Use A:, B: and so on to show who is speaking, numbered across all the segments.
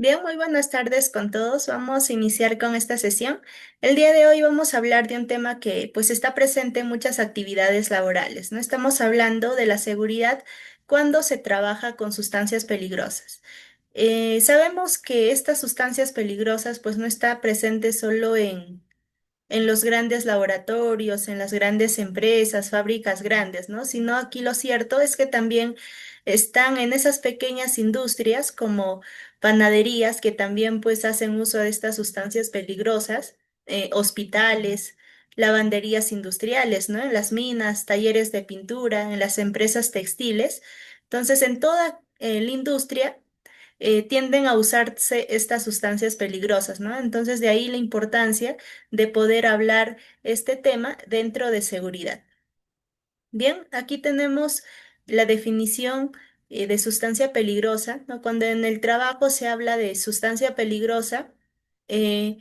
A: Bien, muy buenas tardes con todos. Vamos a iniciar con esta sesión. El día de hoy vamos a hablar de un tema que pues está presente en muchas actividades laborales, ¿no? Estamos hablando de la seguridad cuando se trabaja con sustancias peligrosas. Sabemos que estas sustancias peligrosas pues no está presente solo en los grandes laboratorios, en las grandes empresas, fábricas grandes, ¿no? Sino aquí lo cierto es que también están en esas pequeñas industrias como panaderías que también pues hacen uso de estas sustancias peligrosas, hospitales, lavanderías industriales, ¿no? En las minas, talleres de pintura, en las empresas textiles. Entonces, en toda la industria tienden a usarse estas sustancias peligrosas, ¿no? Entonces, de ahí la importancia de poder hablar este tema dentro de seguridad. Bien, aquí tenemos la definición de sustancia peligrosa, ¿no? Cuando en el trabajo se habla de sustancia peligrosa, eh,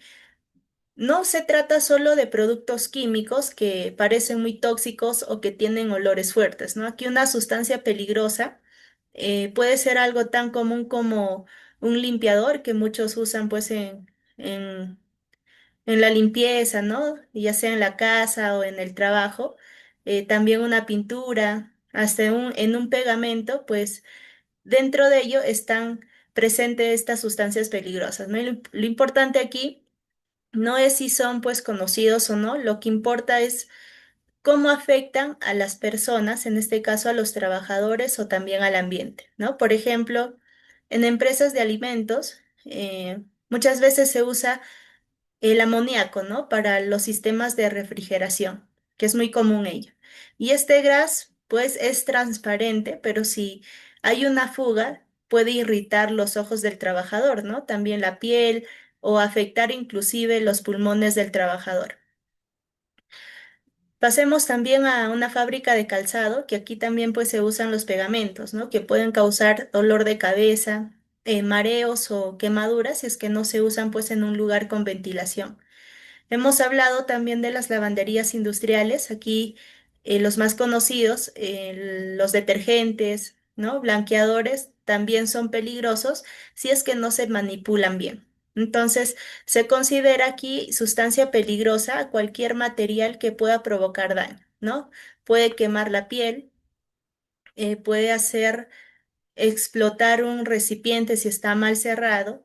A: no se trata solo de productos químicos que parecen muy tóxicos o que tienen olores fuertes, ¿no? Aquí una sustancia peligrosa puede ser algo tan común como un limpiador que muchos usan pues en, en la limpieza, ¿no? Ya sea en la casa o en el trabajo. También una pintura, hasta en un pegamento, pues dentro de ello están presentes estas sustancias peligrosas, ¿no? Y lo importante aquí no es si son pues conocidos o no, lo que importa es cómo afectan a las personas, en este caso a los trabajadores o también al ambiente, ¿no? Por ejemplo, en empresas de alimentos, muchas veces se usa el amoníaco, ¿no? Para los sistemas de refrigeración, que es muy común ello. Y este gas, pues, es transparente, pero si hay una fuga, puede irritar los ojos del trabajador, ¿no? También la piel o afectar inclusive los pulmones del trabajador. Pasemos también a una fábrica de calzado, que aquí también pues se usan los pegamentos, ¿no? Que pueden causar dolor de cabeza, mareos o quemaduras si es que no se usan pues en un lugar con ventilación. Hemos hablado también de las lavanderías industriales, aquí los más conocidos, los detergentes, ¿no? Blanqueadores también son peligrosos si es que no se manipulan bien. Entonces, se considera aquí sustancia peligrosa a cualquier material que pueda provocar daño, ¿no? Puede quemar la piel, puede hacer explotar un recipiente si está mal cerrado,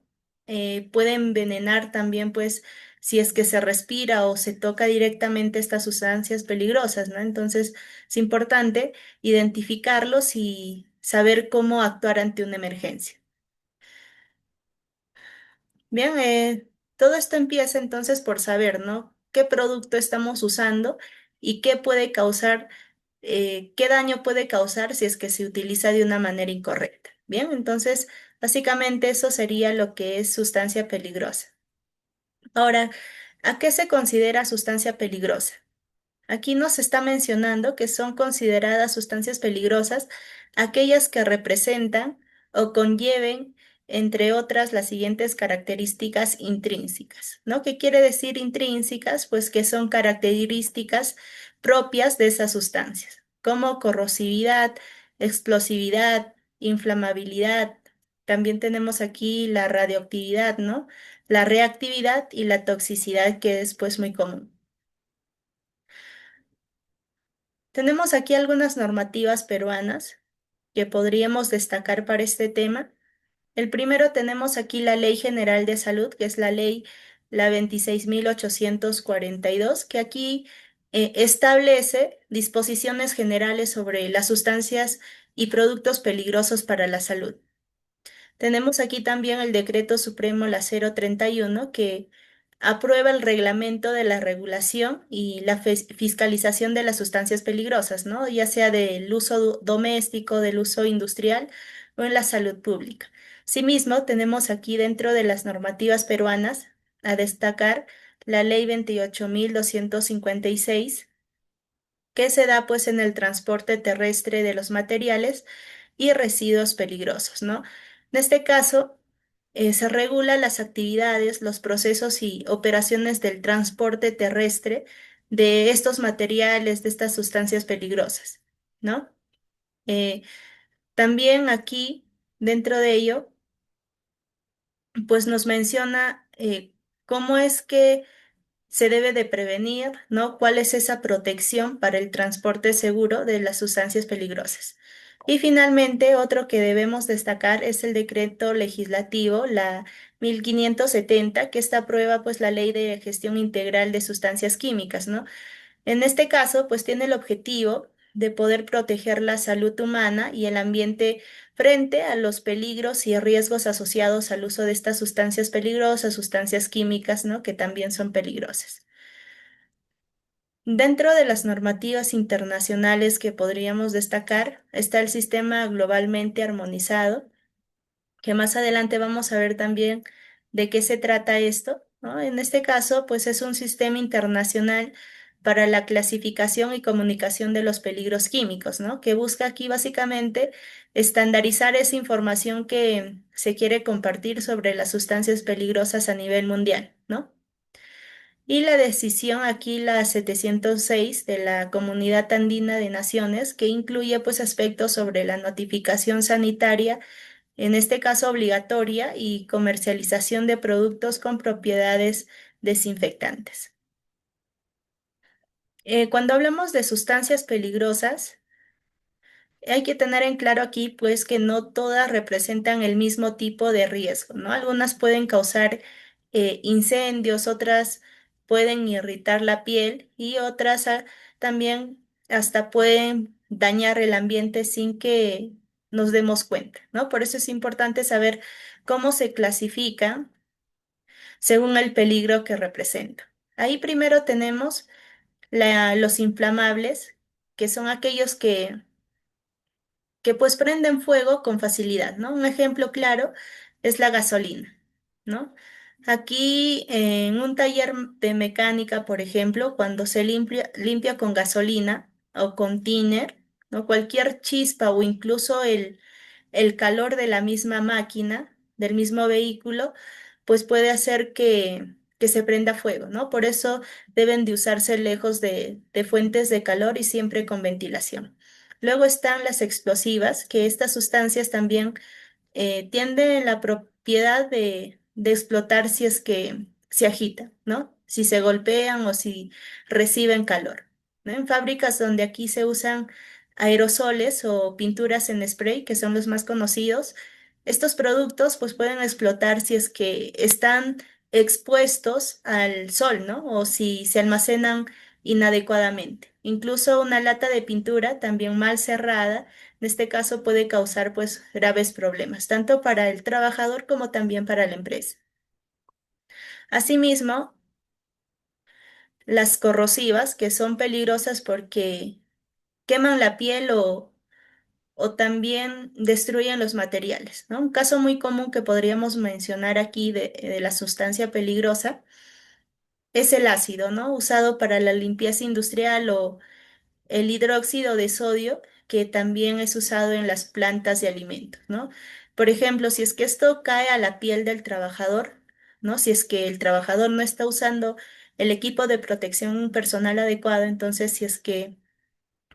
A: puede envenenar también, pues, si es que se respira o se toca directamente estas sustancias peligrosas, ¿no? Entonces, es importante identificarlos y saber cómo actuar ante una emergencia. Bien, todo esto empieza entonces por saber, ¿no? ¿Qué producto estamos usando y qué puede causar, qué daño puede causar si es que se utiliza de una manera incorrecta? Bien, entonces, básicamente eso sería lo que es sustancia peligrosa. Ahora, ¿a qué se considera sustancia peligrosa? Aquí nos está mencionando que son consideradas sustancias peligrosas aquellas que representan o conlleven, entre otras, las siguientes características intrínsecas, ¿no? ¿Qué quiere decir intrínsecas? Pues que son características propias de esas sustancias, como corrosividad, explosividad, inflamabilidad. También tenemos aquí la radioactividad, ¿no? La reactividad y la toxicidad, que es pues muy común. Tenemos aquí algunas normativas peruanas que podríamos destacar para este tema. El primero tenemos aquí la Ley General de Salud, que es la ley la 26.842, que aquí establece disposiciones generales sobre las sustancias y productos peligrosos para la salud. Tenemos aquí también el Decreto Supremo la 031 que aprueba el reglamento de la regulación y la fiscalización de las sustancias peligrosas, ¿no? Ya sea del uso doméstico, del uso industrial o en la salud pública. Asimismo, tenemos aquí dentro de las normativas peruanas a destacar la Ley 28.256 que se da pues en el transporte terrestre de los materiales y residuos peligrosos, ¿no? En este caso, se regula las actividades, los procesos y operaciones del transporte terrestre de estos materiales, de estas sustancias peligrosas, ¿no? Eh, También aquí, dentro de ello, pues nos menciona cómo es que se debe de prevenir, ¿no? ¿Cuál es esa protección para el transporte seguro de las sustancias peligrosas? Y finalmente, otro que debemos destacar es el decreto legislativo, la 1570, que esta aprueba pues la Ley de Gestión Integral de Sustancias Químicas, ¿no? En este caso, pues tiene el objetivo de poder proteger la salud humana y el ambiente frente a los peligros y riesgos asociados al uso de estas sustancias peligrosas, sustancias químicas, ¿no? Que también son peligrosas. Dentro de las normativas internacionales que podríamos destacar está el sistema globalmente armonizado, que más adelante vamos a ver también de qué se trata esto, ¿no? En este caso, pues es un sistema internacional para la clasificación y comunicación de los peligros químicos, ¿no? Que busca aquí básicamente estandarizar esa información que se quiere compartir sobre las sustancias peligrosas a nivel mundial, ¿no? Y la decisión aquí, la 706 de la Comunidad Andina de Naciones, que incluye pues aspectos sobre la notificación sanitaria, en este caso obligatoria, y comercialización de productos con propiedades desinfectantes. Cuando hablamos de sustancias peligrosas, hay que tener en claro aquí, pues, que no todas representan el mismo tipo de riesgo, ¿no? Algunas pueden causar incendios, otras pueden irritar la piel y otras también hasta pueden dañar el ambiente sin que nos demos cuenta, ¿no? Por eso es importante saber cómo se clasifica según el peligro que representa. Ahí primero tenemos los inflamables, que son aquellos que pues prenden fuego con facilidad, ¿no? Un ejemplo claro es la gasolina, ¿no? Aquí en un taller de mecánica, por ejemplo, cuando se limpia con gasolina o con thinner, ¿no? Cualquier chispa o incluso el calor de la misma máquina, del mismo vehículo, pues puede hacer que se prenda fuego, ¿no? Por eso deben de usarse lejos de fuentes de calor y siempre con ventilación. Luego están las explosivas, que estas sustancias también tienen la propiedad de explotar si es que se agitan, ¿no? Si se golpean o si reciben calor, ¿no? En fábricas donde aquí se usan aerosoles o pinturas en spray, que son los más conocidos, estos productos pues pueden explotar si es que están expuestos al sol, ¿no? O si se almacenan inadecuadamente. Incluso una lata de pintura también mal cerrada en este caso puede causar pues graves problemas, tanto para el trabajador como también para la empresa. Asimismo, las corrosivas, que son peligrosas porque queman la piel o también destruyen los materiales, ¿no? Un caso muy común que podríamos mencionar aquí de la sustancia peligrosa es el ácido, ¿no? Usado para la limpieza industrial o el hidróxido de sodio, que también es usado en las plantas de alimentos, ¿no? Por ejemplo, si es que esto cae a la piel del trabajador, ¿no? Si es que el trabajador no está usando el equipo de protección personal adecuado, entonces si es que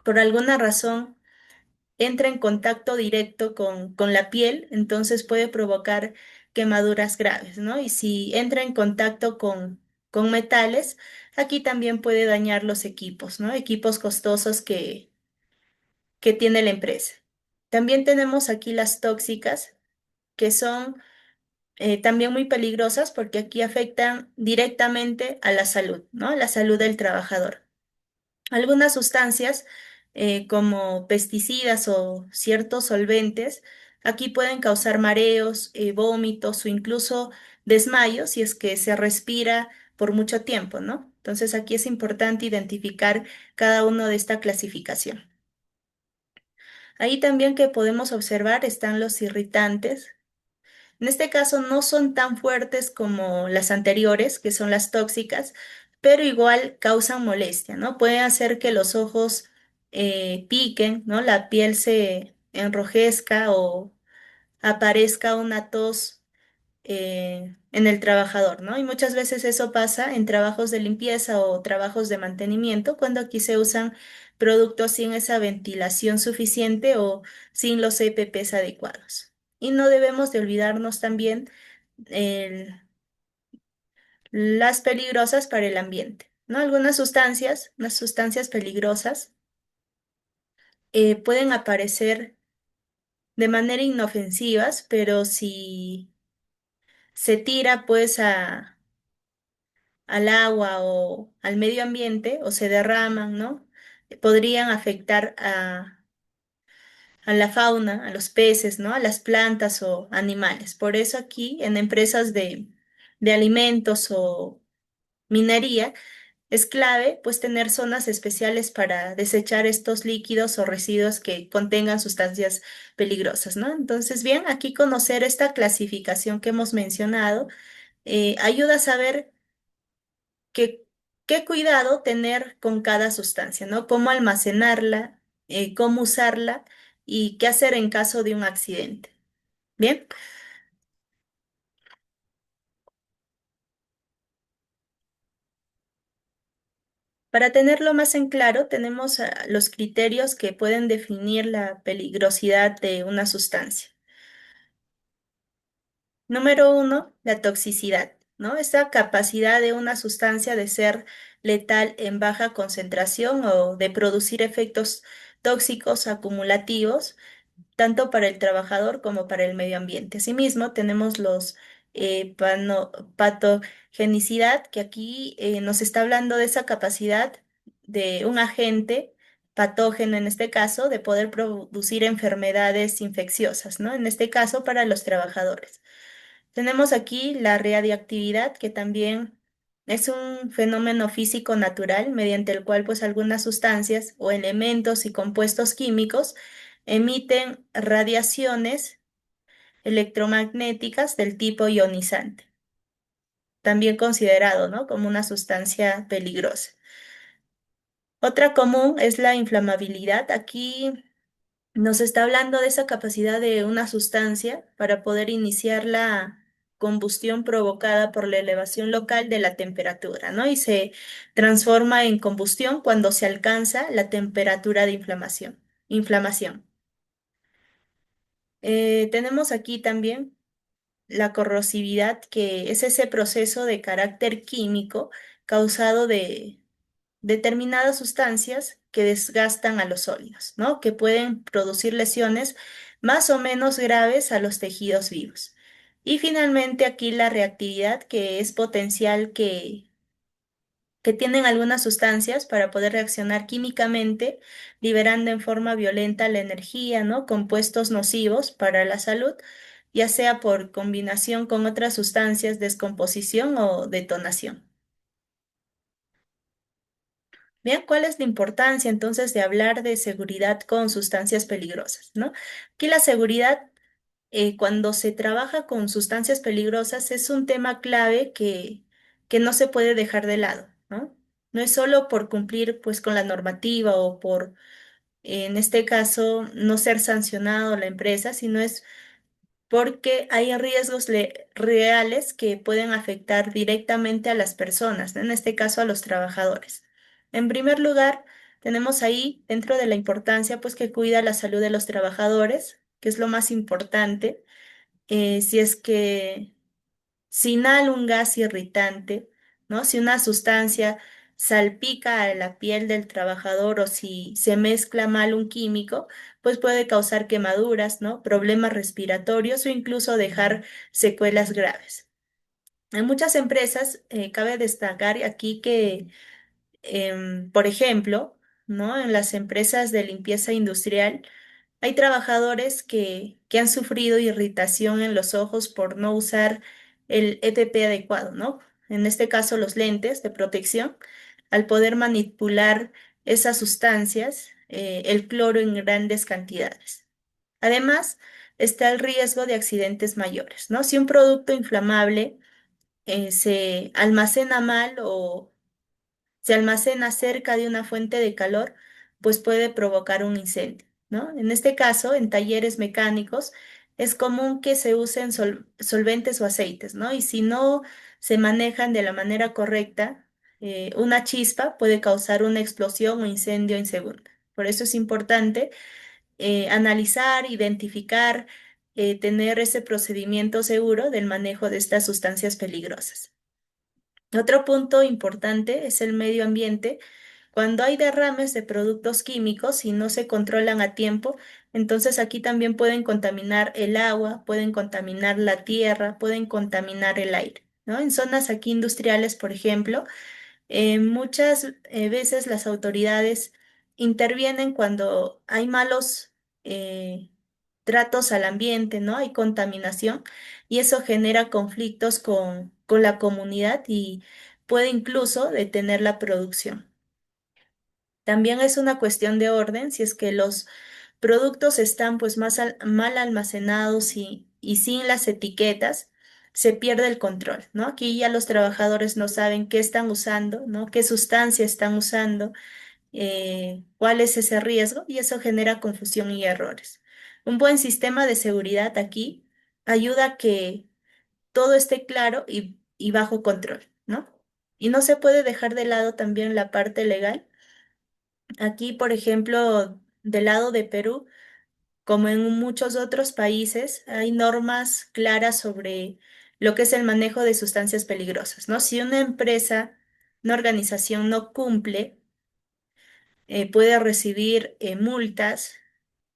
A: por alguna razón entra en contacto directo con la piel, entonces puede provocar quemaduras graves, ¿no? Y si entra en contacto con metales, aquí también puede dañar los equipos, ¿no? Equipos costosos que tiene la empresa. También tenemos aquí las tóxicas, que son también muy peligrosas porque aquí afectan directamente a la salud, ¿no? La salud del trabajador. Algunas sustancias, como pesticidas o ciertos solventes, aquí pueden causar mareos, vómitos o incluso desmayos si es que se respira por mucho tiempo, ¿no? Entonces aquí es importante identificar cada uno de esta clasificación. Ahí también que podemos observar están los irritantes. En este caso no son tan fuertes como las anteriores, que son las tóxicas, pero igual causan molestia, ¿no? Pueden hacer que los ojos piquen, ¿no? La piel se enrojezca o aparezca una tos en el trabajador, ¿no? Y muchas veces eso pasa en trabajos de limpieza o trabajos de mantenimiento, cuando aquí se usan productos sin esa ventilación suficiente o sin los EPPs adecuados. Y no debemos de olvidarnos también el- las peligrosas para el ambiente, ¿no? Algunas sustancias, las sustancias peligrosas, pueden aparecer de manera inofensivas, pero si se tira pues al agua o al medio ambiente o se derraman, ¿no? Podrían afectar a la fauna, a los peces, ¿no? A las plantas o animales. Por eso aquí en empresas de alimentos o minería es clave pues tener zonas especiales para desechar estos líquidos o residuos que contengan sustancias peligrosas, ¿no? Entonces, bien, aquí conocer esta clasificación que hemos mencionado ayuda a saber qué, qué cuidado tener con cada sustancia, ¿no? Cómo almacenarla, cómo usarla y qué hacer en caso de un accidente. Bien, para tenerlo más en claro, tenemos los criterios que pueden definir la peligrosidad de una sustancia. Número uno, la toxicidad, ¿no? Esta capacidad de una sustancia de ser letal en baja concentración o de producir efectos tóxicos acumulativos tanto para el trabajador como para el medio ambiente. Asimismo, tenemos los patogenicidad, que aquí nos está hablando de esa capacidad de un agente patógeno, en este caso, de poder producir enfermedades infecciosas, ¿no? En este caso, para los trabajadores. Tenemos aquí la radiactividad, que también es un fenómeno físico natural mediante el cual pues algunas sustancias o elementos y compuestos químicos emiten radiaciones electromagnéticas del tipo ionizante, también considerado, ¿no? como una sustancia peligrosa. Otra común es la inflamabilidad. Aquí nos está hablando de esa capacidad de una sustancia para poder iniciar la combustión provocada por la elevación local de la temperatura, ¿no? Y se transforma en combustión cuando se alcanza la temperatura de inflamación. Inflamación. Tenemos aquí también la corrosividad, que es ese proceso de carácter químico causado de determinadas sustancias que desgastan a los sólidos, ¿no? Que pueden producir lesiones más o menos graves a los tejidos vivos. Y finalmente aquí la reactividad, que es potencial que tienen algunas sustancias para poder reaccionar químicamente, liberando en forma violenta la energía, ¿no? Compuestos nocivos para la salud, ya sea por combinación con otras sustancias, descomposición o detonación. Bien, ¿cuál es la importancia entonces de hablar de seguridad con sustancias peligrosas, ¿no? Aquí la seguridad, cuando se trabaja con sustancias peligrosas, es un tema clave que no se puede dejar de lado, ¿no? No es solo por cumplir pues con la normativa o por, en este caso, no ser sancionado la empresa, sino es porque hay riesgos reales que pueden afectar directamente a las personas, ¿no? En este caso a los trabajadores. En primer lugar, tenemos ahí, dentro de la importancia, pues que cuida la salud de los trabajadores, que es lo más importante. Si es que si inhala un gas irritante, ¿no? Si una sustancia salpica a la piel del trabajador o si se mezcla mal un químico, pues puede causar quemaduras, ¿no? Problemas respiratorios o incluso dejar secuelas graves. En muchas empresas, cabe destacar aquí que por ejemplo, ¿no? En las empresas de limpieza industrial hay trabajadores que han sufrido irritación en los ojos por no usar el EPP adecuado, ¿no? En este caso, los lentes de protección, al poder manipular esas sustancias, el cloro en grandes cantidades. Además, está el riesgo de accidentes mayores, ¿no? Si un producto inflamable se almacena mal o se almacena cerca de una fuente de calor, pues puede provocar un incendio, ¿no? En este caso, en talleres mecánicos, es común que se usen solventes o aceites, ¿no? Y si no se manejan de la manera correcta, una chispa puede causar una explosión o incendio en segunda. Por eso es importante analizar, identificar tener ese procedimiento seguro del manejo de estas sustancias peligrosas. Otro punto importante es el medio ambiente. Cuando hay derrames de productos químicos y no se controlan a tiempo, entonces aquí también pueden contaminar el agua, pueden contaminar la tierra, pueden contaminar el aire, ¿no? En zonas aquí industriales, por ejemplo, muchas veces las autoridades intervienen cuando hay malos eh, tratos al ambiente, ¿no? Hay contaminación y eso genera conflictos con la comunidad y puede incluso detener la producción. También es una cuestión de orden si es que los productos están pues mal almacenados y sin las etiquetas, se pierde el control, ¿no? Aquí ya los trabajadores no saben qué están usando, ¿no? Qué sustancia están usando, cuál es ese riesgo y eso genera confusión y errores. Un buen sistema de seguridad aquí ayuda a que todo esté claro y bajo control, ¿no? Y no se puede dejar de lado también la parte legal. Aquí, por ejemplo, del lado de Perú, como en muchos otros países, hay normas claras sobre lo que es el manejo de sustancias peligrosas, ¿no? Si una empresa, una organización no cumple, puede recibir multas,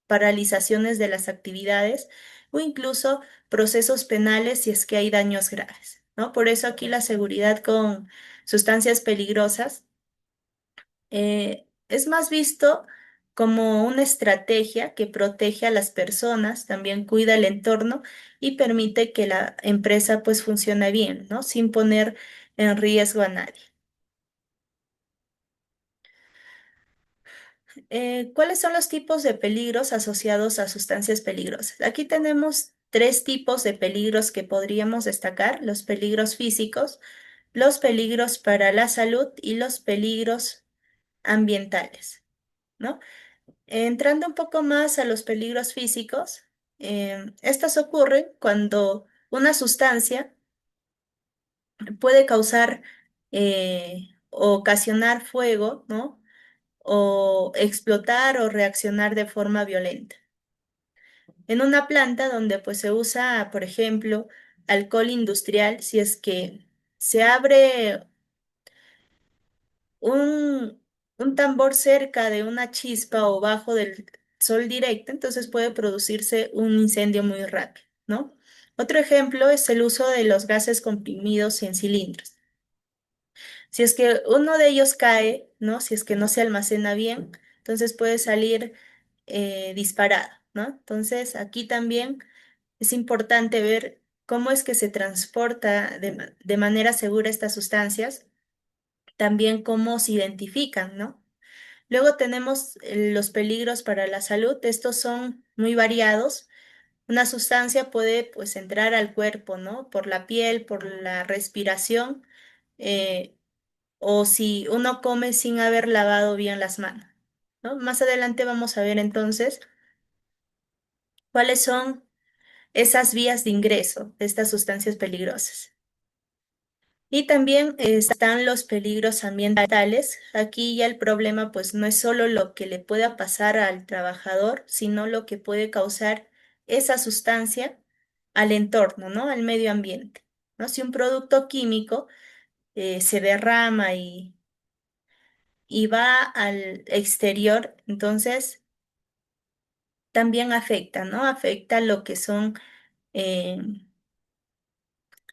A: paralizaciones de las actividades o incluso procesos penales si es que hay daños graves, ¿no? Por eso aquí la seguridad con sustancias peligrosas es más visto como una estrategia que protege a las personas, también cuida el entorno y permite que la empresa pues funcione bien, ¿no? Sin poner en riesgo a nadie. ¿Cuáles son los tipos de peligros asociados a sustancias peligrosas? Aquí tenemos tres tipos de peligros que podríamos destacar: los peligros físicos, los peligros para la salud y los peligros ambientales, ¿no? Entrando un poco más a los peligros físicos, estos ocurren cuando una sustancia puede causar o ocasionar fuego, ¿no? O explotar o reaccionar de forma violenta. En una planta donde pues se usa, por ejemplo, alcohol industrial, si es que se abre un, un tambor cerca de una chispa o bajo del sol directo, entonces puede producirse un incendio muy rápido, ¿no? Otro ejemplo es el uso de los gases comprimidos en cilindros. Si es que uno de ellos cae, ¿no? Si es que no se almacena bien, entonces puede salir disparado, ¿no? Entonces aquí también es importante ver cómo es que se transporta de manera segura estas sustancias, también cómo se identifican, ¿no? Luego tenemos los peligros para la salud. Estos son muy variados. Una sustancia puede pues entrar al cuerpo, ¿no? Por la piel, por la respiración, eh, o si uno come sin haber lavado bien las manos, ¿no? Más adelante vamos a ver entonces cuáles son esas vías de ingreso de estas sustancias peligrosas. Y también están los peligros ambientales. Aquí ya el problema pues no es solo lo que le pueda pasar al trabajador, sino lo que puede causar esa sustancia al entorno, ¿no? Al medio ambiente, ¿no? Si un producto químico se derrama y va al exterior, entonces también afecta, ¿no? Afecta lo que son eh,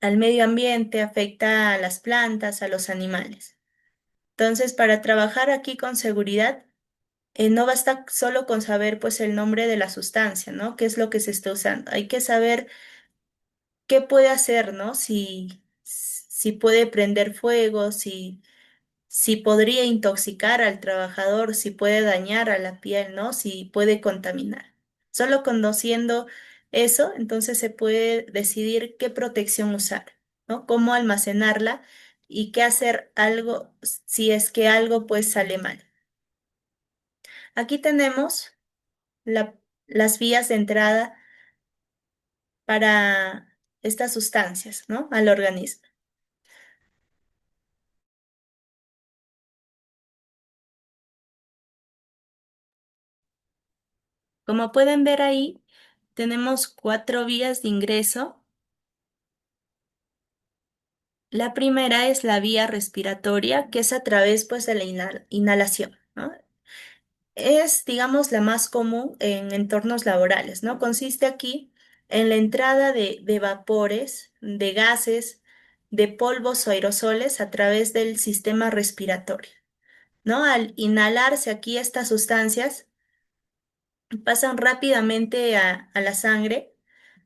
A: al medio ambiente, afecta a las plantas, a los animales. Entonces, para trabajar aquí con seguridad, no basta solo con saber pues el nombre de la sustancia, ¿no? ¿Qué es lo que se está usando? Hay que saber qué puede hacer, ¿no? Si puede prender fuego, si podría intoxicar al trabajador, si puede dañar a la piel, ¿no? Si puede contaminar. Solo conociendo eso, entonces se puede decidir qué protección usar, ¿no? Cómo almacenarla y qué hacer algo si es que algo pues sale mal. Aquí tenemos las vías de entrada para estas sustancias, ¿no? Al organismo. Como pueden ver ahí, tenemos cuatro vías de ingreso. La primera es la vía respiratoria, que es a través pues, de la inhalación, ¿no? Es, digamos, la más común en entornos laborales, ¿no? Consiste aquí en la entrada de vapores, de gases, de polvos o aerosoles a través del sistema respiratorio, ¿no? Al inhalarse aquí estas sustancias, pasan rápidamente a la sangre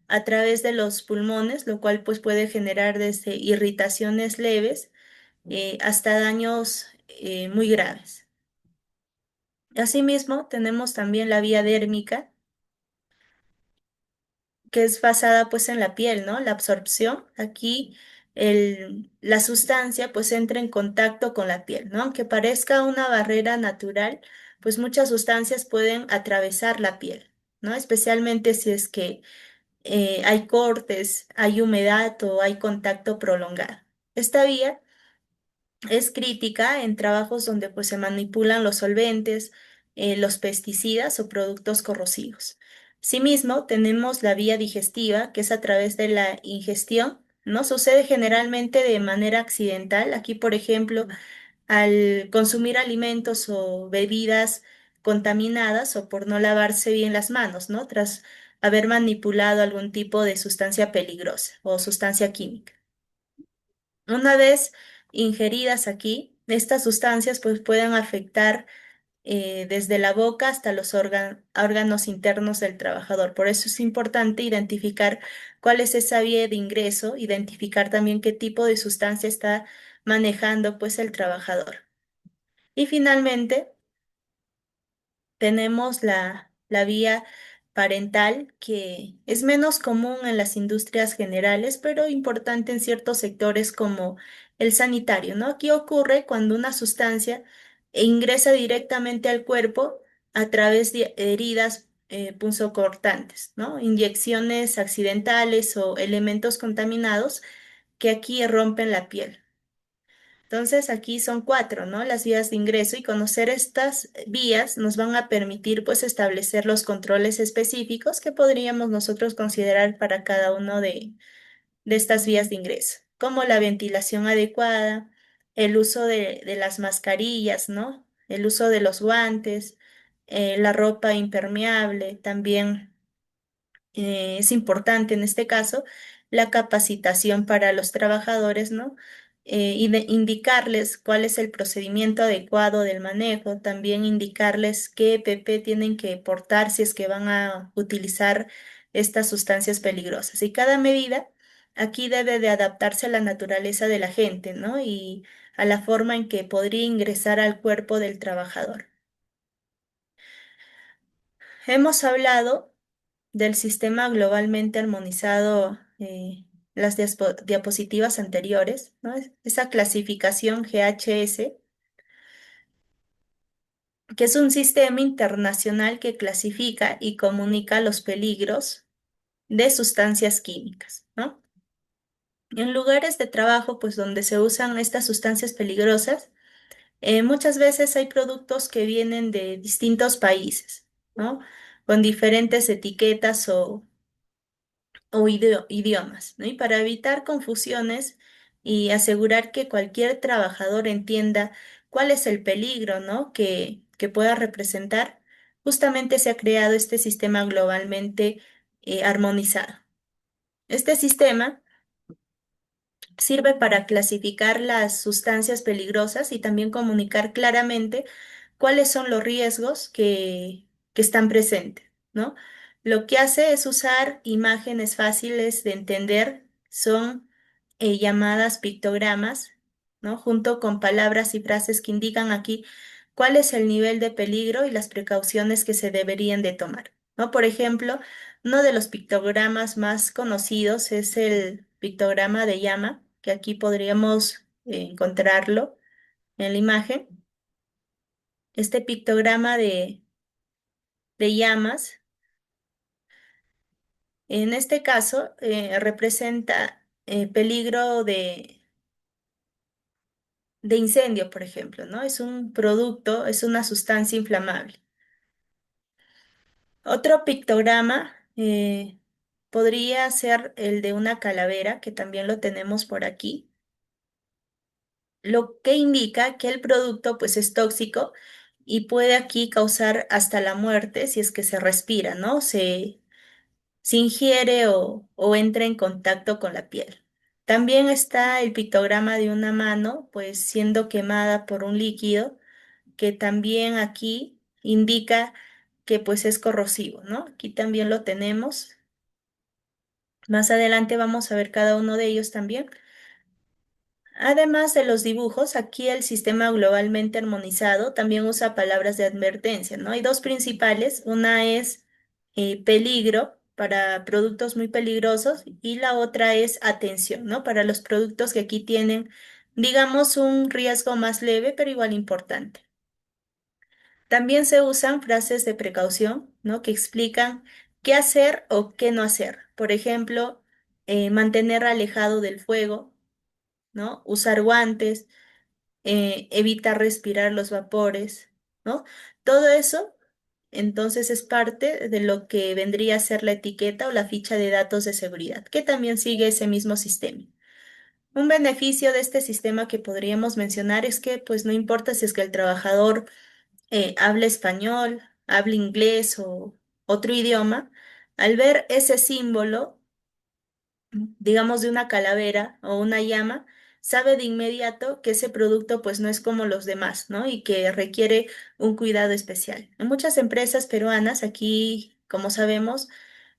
A: a través de los pulmones, lo cual pues puede generar desde irritaciones leves hasta daños muy graves. Asimismo, tenemos también la vía dérmica, que es basada pues en la piel, ¿no? La absorción. Aquí la sustancia pues entra en contacto con la piel, ¿no? Aunque parezca una barrera natural, pues muchas sustancias pueden atravesar la piel, ¿no? Especialmente si es que hay cortes, hay humedad o hay contacto prolongado. Esta vía es crítica en trabajos donde pues, se manipulan los solventes, los pesticidas o productos corrosivos. Asimismo, tenemos la vía digestiva, que es a través de la ingestión, ¿no? Sucede generalmente de manera accidental. Aquí, por ejemplo, al consumir alimentos o bebidas contaminadas o por no lavarse bien las manos, ¿no? Tras haber manipulado algún tipo de sustancia peligrosa o sustancia química. Una vez ingeridas aquí, estas sustancias pues pueden afectar desde la boca hasta los órganos internos del trabajador. Por eso es importante identificar cuál es esa vía de ingreso, identificar también qué tipo de sustancia está manejando pues el trabajador. Y finalmente, tenemos la vía parental, que es menos común en las industrias generales, pero importante en ciertos sectores como el sanitario, ¿no? Aquí ocurre cuando una sustancia ingresa directamente al cuerpo a través de heridas punzocortantes, ¿no? Inyecciones accidentales o elementos contaminados que aquí rompen la piel. Entonces aquí son cuatro, ¿no? Las vías de ingreso y conocer estas vías nos van a permitir pues establecer los controles específicos que podríamos nosotros considerar para cada uno de estas vías de ingreso, como la ventilación adecuada, el uso de las mascarillas, ¿no? El uso de los guantes, la ropa impermeable, también es importante en este caso la capacitación para los trabajadores, ¿no? Y de indicarles cuál es el procedimiento adecuado del manejo, también indicarles qué EPP tienen que portar si es que van a utilizar estas sustancias peligrosas. Y cada medida aquí debe de adaptarse a la naturaleza de la gente, ¿no? Y a la forma en que podría ingresar al cuerpo del trabajador. Hemos hablado del sistema globalmente armonizado, las diapositivas anteriores, ¿no? Esa clasificación GHS, que es un sistema internacional que clasifica y comunica los peligros de sustancias químicas, ¿no? En lugares de trabajo, pues donde se usan estas sustancias peligrosas, muchas veces hay productos que vienen de distintos países, ¿no? Con diferentes etiquetas o idiomas, ¿no? Y para evitar confusiones y asegurar que cualquier trabajador entienda cuál es el peligro, ¿no? que pueda representar, justamente se ha creado este sistema globalmente armonizado. Este sistema sirve para clasificar las sustancias peligrosas y también comunicar claramente cuáles son los riesgos que están presentes, ¿no? Lo que hace es usar imágenes fáciles de entender, son llamadas pictogramas, ¿no? Junto con palabras y frases que indican aquí cuál es el nivel de peligro y las precauciones que se deberían de tomar, ¿no? Por ejemplo, uno de los pictogramas más conocidos es el pictograma de llama, que aquí podríamos encontrarlo en la imagen. Este pictograma de llamas, en este caso, representa peligro de incendio, por ejemplo, ¿no? Es un producto, es una sustancia inflamable. Otro pictograma Eh, Podría ser el de una calavera, que también lo tenemos por aquí, lo que indica que el producto pues es tóxico y puede aquí causar hasta la muerte si es que se respira, ¿no? Se ingiere o entra en contacto con la piel. También está el pictograma de una mano, pues siendo quemada por un líquido que también aquí indica que pues es corrosivo, ¿no? Aquí también lo tenemos. Más adelante vamos a ver cada uno de ellos también. Además de los dibujos, aquí el sistema globalmente armonizado también usa palabras de advertencia, ¿no? Hay dos principales. Una es peligro para productos muy peligrosos y la otra es atención, ¿no? Para los productos que aquí tienen, digamos, un riesgo más leve, pero igual importante. También se usan frases de precaución, ¿no? Que explican qué hacer o qué no hacer. Por ejemplo, mantener alejado del fuego, ¿no? Usar guantes, evitar respirar los vapores, ¿no? Todo eso, entonces, es parte de lo que vendría a ser la etiqueta o la ficha de datos de seguridad, que también sigue ese mismo sistema. Un beneficio de este sistema que podríamos mencionar es que, pues, no importa si es que el trabajador habla español, habla inglés o otro idioma, al ver ese símbolo, digamos, de una calavera o una llama, sabe de inmediato que ese producto pues no es como los demás, ¿no? Y que requiere un cuidado especial. En muchas empresas peruanas, aquí, como sabemos,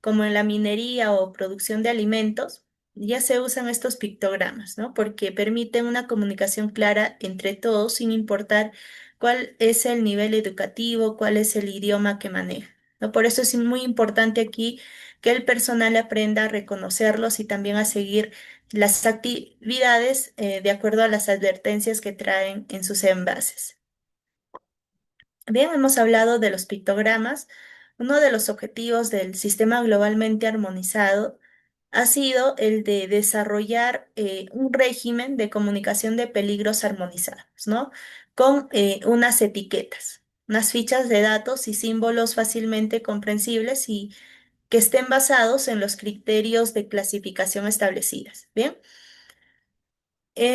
A: como en la minería o producción de alimentos, ya se usan estos pictogramas, ¿no? Porque permiten una comunicación clara entre todos sin importar cuál es el nivel educativo, cuál es el idioma que maneja, ¿no? Por eso es muy importante aquí que el personal aprenda a reconocerlos y también a seguir las actividades de acuerdo a las advertencias que traen en sus envases. Bien, hemos hablado de los pictogramas. Uno de los objetivos del sistema globalmente armonizado ha sido el de desarrollar un régimen de comunicación de peligros armonizados, ¿no? Con unas etiquetas, unas fichas de datos y símbolos fácilmente comprensibles y que estén basados en los criterios de clasificación establecidas. Bien,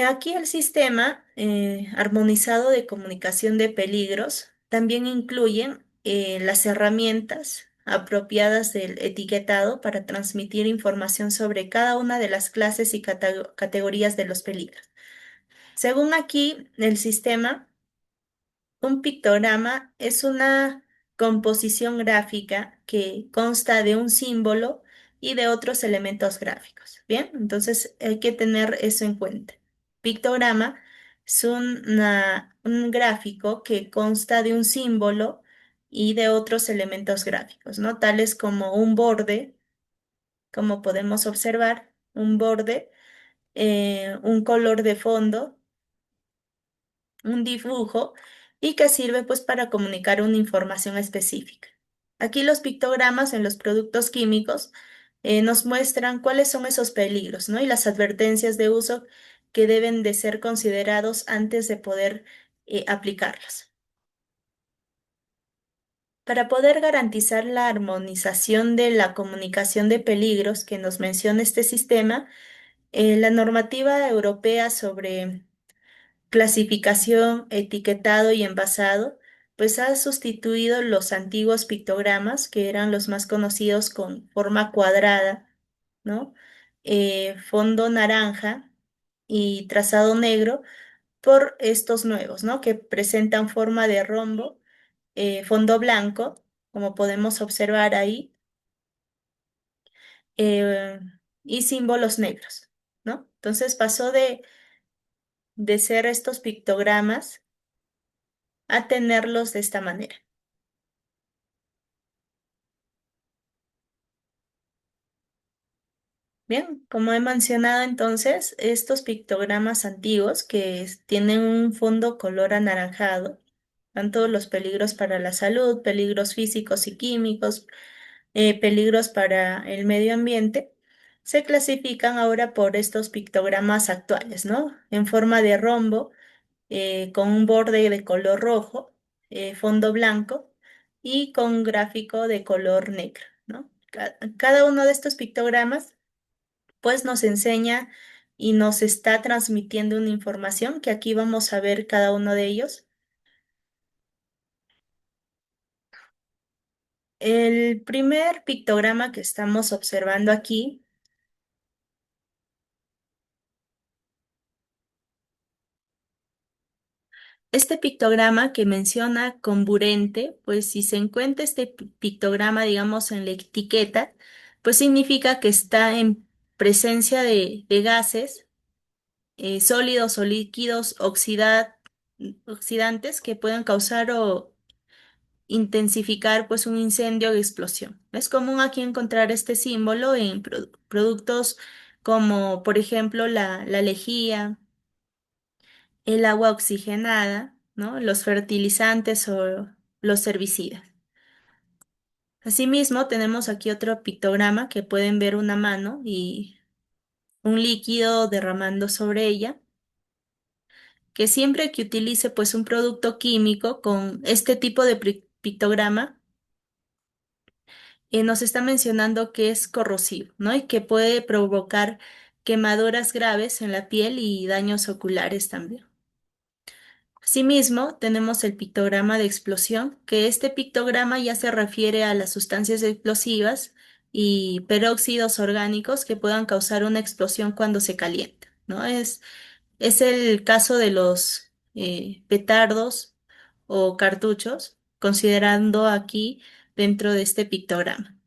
A: aquí el sistema armonizado de comunicación de peligros también incluye las herramientas apropiadas del etiquetado para transmitir información sobre cada una de las clases y categorías de los peligros. Según aquí, el sistema un pictograma es una composición gráfica que consta de un símbolo y de otros elementos gráficos. Bien, entonces hay que tener eso en cuenta. Pictograma es un gráfico que consta de un símbolo y de otros elementos gráficos, ¿no? Tales como un borde, como podemos observar, un borde, un color de fondo, un dibujo y que sirve pues para comunicar una información específica. Aquí los pictogramas en los productos químicos nos muestran cuáles son esos peligros, ¿no? Y las advertencias de uso que deben de ser considerados antes de poder aplicarlos. Para poder garantizar la armonización de la comunicación de peligros que nos menciona este sistema, la normativa europea sobre clasificación, etiquetado y envasado, pues ha sustituido los antiguos pictogramas, que eran los más conocidos con forma cuadrada, ¿no? Fondo naranja y trazado negro, por estos nuevos, ¿no? Que presentan forma de rombo, fondo blanco, como podemos observar ahí, eh, y símbolos negros, ¿no? Entonces pasó de ser estos pictogramas a tenerlos de esta manera. Bien, como he mencionado entonces, estos pictogramas antiguos que tienen un fondo color anaranjado, tanto los peligros para la salud, peligros físicos y químicos, peligros para el medio ambiente, se clasifican ahora por estos pictogramas actuales, ¿no? En forma de rombo, con un borde de color rojo, fondo blanco y con un gráfico de color negro, ¿no? Cada uno de estos pictogramas pues nos enseña y nos está transmitiendo una información que aquí vamos a ver cada uno de ellos. El primer pictograma que estamos observando aquí, este pictograma que menciona comburente, pues si se encuentra este pictograma, digamos, en la etiqueta, pues significa que está en presencia de gases sólidos o líquidos oxidantes que pueden causar o intensificar pues un incendio o explosión. Es común aquí encontrar este símbolo en productos como por ejemplo la lejía, el agua oxigenada, ¿no? Los fertilizantes o los herbicidas. Asimismo, tenemos aquí otro pictograma que pueden ver una mano y un líquido derramando sobre ella, que siempre que utilice pues un producto químico con este tipo de pictograma, nos está mencionando que es corrosivo, ¿no? Y que puede provocar quemaduras graves en la piel y daños oculares también. Asimismo, tenemos el pictograma de explosión, que este pictograma ya se refiere a las sustancias explosivas y peróxidos orgánicos que puedan causar una explosión cuando se calienta, ¿no? Es el caso de los petardos o cartuchos, considerando aquí dentro de este pictograma.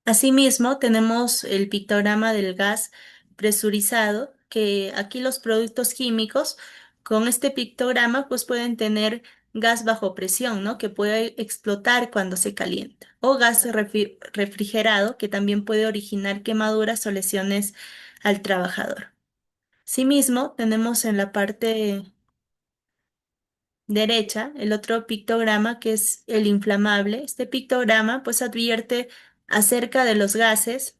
A: Asimismo, tenemos el pictograma del gas presurizado, que aquí los productos químicos con este pictograma pues pueden tener gas bajo presión, ¿no? Que puede explotar cuando se calienta. O gas refrigerado, que también puede originar quemaduras o lesiones al trabajador. Asimismo, tenemos en la parte derecha el otro pictograma que es el inflamable. Este pictograma pues advierte acerca de los gases,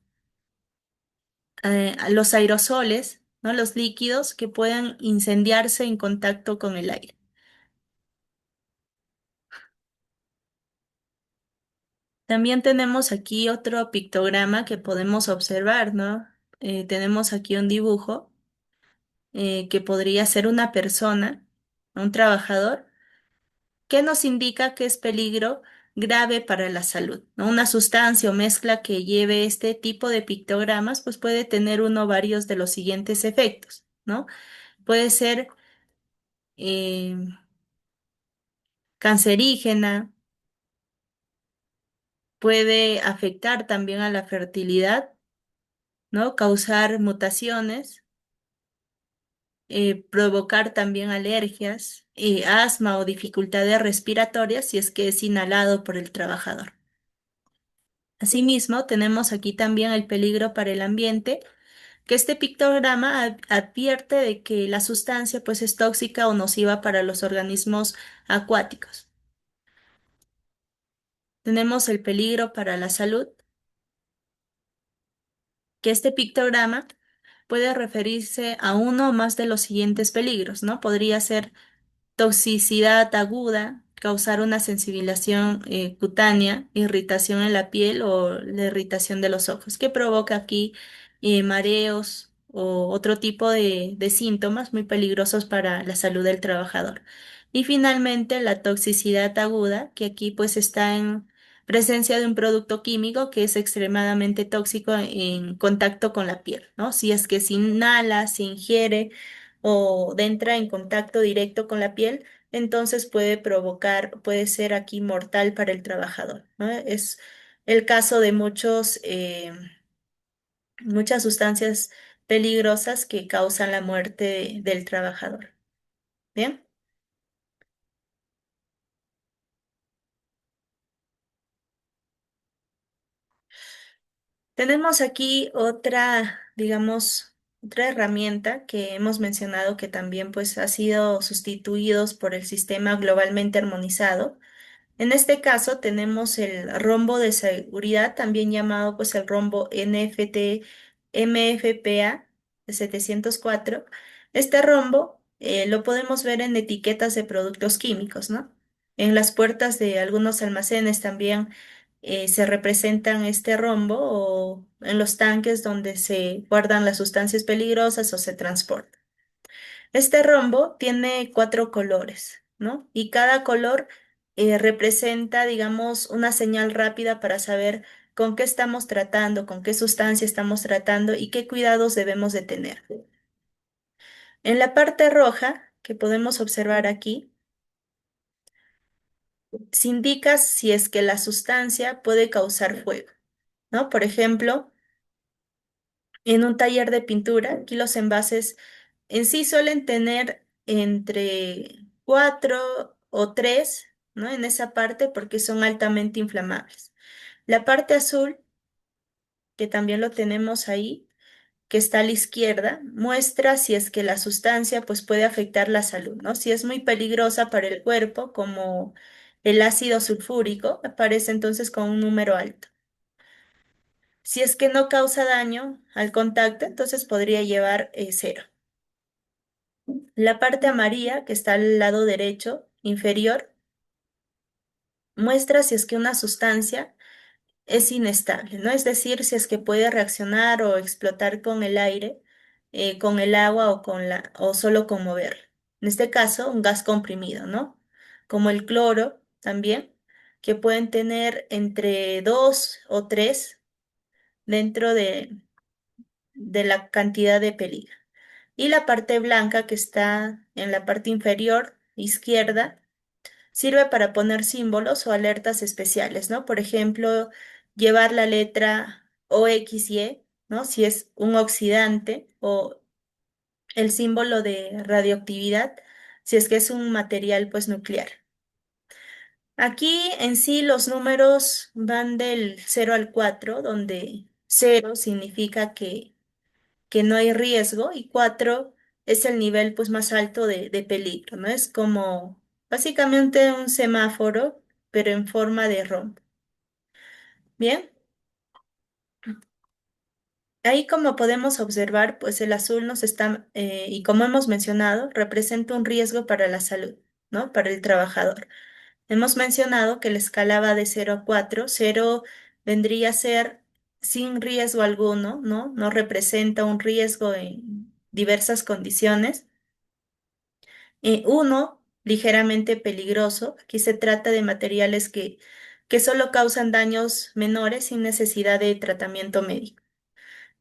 A: los aerosoles, ¿no? Los líquidos que puedan incendiarse en contacto con el aire. También tenemos aquí otro pictograma que podemos observar, ¿no? Tenemos aquí un dibujo que podría ser una persona, un trabajador, que nos indica que es peligro grave para la salud, ¿no? Una sustancia o mezcla que lleve este tipo de pictogramas, pues puede tener uno o varios de los siguientes efectos, ¿no? Puede ser eh, cancerígena, puede afectar también a la fertilidad, ¿no? Causar mutaciones, provocar también alergias, asma o dificultades respiratorias si es que es inhalado por el trabajador. Asimismo, tenemos aquí también el peligro para el ambiente, que este pictograma advierte de que la sustancia pues es tóxica o nociva para los organismos acuáticos. Tenemos el peligro para la salud, que este pictograma puede referirse a uno o más de los siguientes peligros, ¿no? Podría ser toxicidad aguda, causar una sensibilización cutánea, irritación en la piel o la irritación de los ojos, que provoca aquí mareos o otro tipo de síntomas muy peligrosos para la salud del trabajador. Y finalmente, la toxicidad aguda, que aquí pues está en presencia de un producto químico que es extremadamente tóxico en contacto con la piel, ¿no? Si es que se inhala, se ingiere o entra en contacto directo con la piel, entonces puede provocar, puede ser aquí mortal para el trabajador, ¿no? Es el caso de muchas sustancias peligrosas que causan la muerte del trabajador. Bien, tenemos aquí otra, digamos, otra herramienta que hemos mencionado que también pues ha sido sustituidos por el sistema globalmente armonizado. En este caso tenemos el rombo de seguridad, también llamado pues el rombo NFT MFPA de 704. Este rombo lo podemos ver en etiquetas de productos químicos, ¿no? En las puertas de algunos almacenes también se representan este rombo o en los tanques donde se guardan las sustancias peligrosas o se transportan. Este rombo tiene cuatro colores, ¿no? Y cada color representa, digamos, una señal rápida para saber con qué estamos tratando, con qué sustancia estamos tratando y qué cuidados debemos de tener. En la parte roja, que podemos observar aquí, se indica si es que la sustancia puede causar fuego, ¿no? Por ejemplo, en un taller de pintura, aquí los envases en sí suelen tener entre 4 o 3, ¿no? En esa parte porque son altamente inflamables. La parte azul, que también lo tenemos ahí, que está a la izquierda, muestra si es que la sustancia pues puede afectar la salud, ¿no? Si es muy peligrosa para el cuerpo, como el ácido sulfúrico, aparece entonces con un número alto. Si es que no causa daño al contacto, entonces podría llevar 0. La parte amarilla, que está al lado derecho inferior, muestra si es que una sustancia es inestable, ¿no? Es decir, si es que puede reaccionar o explotar con el aire, con el agua o solo con moverla. En este caso, un gas comprimido, ¿no? Como el cloro también, que pueden tener entre 2 o 3 dentro de la cantidad de peligro. Y la parte blanca que está en la parte inferior izquierda sirve para poner símbolos o alertas especiales, ¿no? Por ejemplo, llevar la letra OXY, ¿no? Si es un oxidante o el símbolo de radioactividad, si es que es un material pues nuclear. Aquí en sí los números van del 0 al 4, donde 0 significa que no hay riesgo y 4 es el nivel pues más alto de peligro, ¿no? Es como básicamente un semáforo, pero en forma de rombo. Bien, ahí como podemos observar, pues el azul nos está, y como hemos mencionado, representa un riesgo para la salud, ¿no? Para el trabajador. Hemos mencionado que la escala va de 0 a 4. 0 vendría a ser sin riesgo alguno, ¿no? No representa un riesgo en diversas condiciones. 1, ligeramente peligroso. Aquí se trata de materiales que solo causan daños menores sin necesidad de tratamiento médico.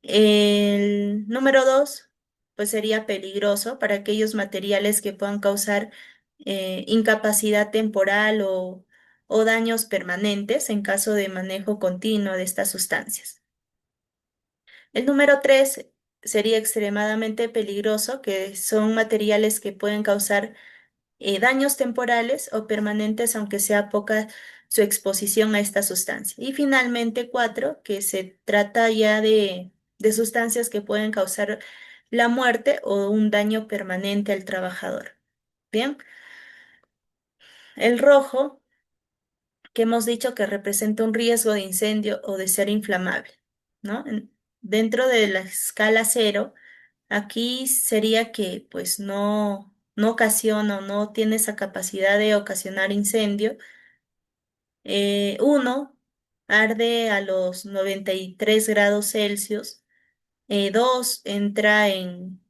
A: El número 2, pues sería peligroso para aquellos materiales que puedan causar incapacidad temporal o daños permanentes en caso de manejo continuo de estas sustancias. El número 3 sería extremadamente peligroso, que son materiales que pueden causar daños temporales o permanentes, aunque sea poca su exposición a esta sustancia. Y finalmente, 4, que se trata ya de sustancias que pueden causar la muerte o un daño permanente al trabajador. Bien, el rojo, que hemos dicho que representa un riesgo de incendio o de ser inflamable, ¿no? Dentro de la escala 0, aquí sería que pues no ocasiona o no tiene esa capacidad de ocasionar incendio. 1, arde a los 93 grados Celsius. 2, entra en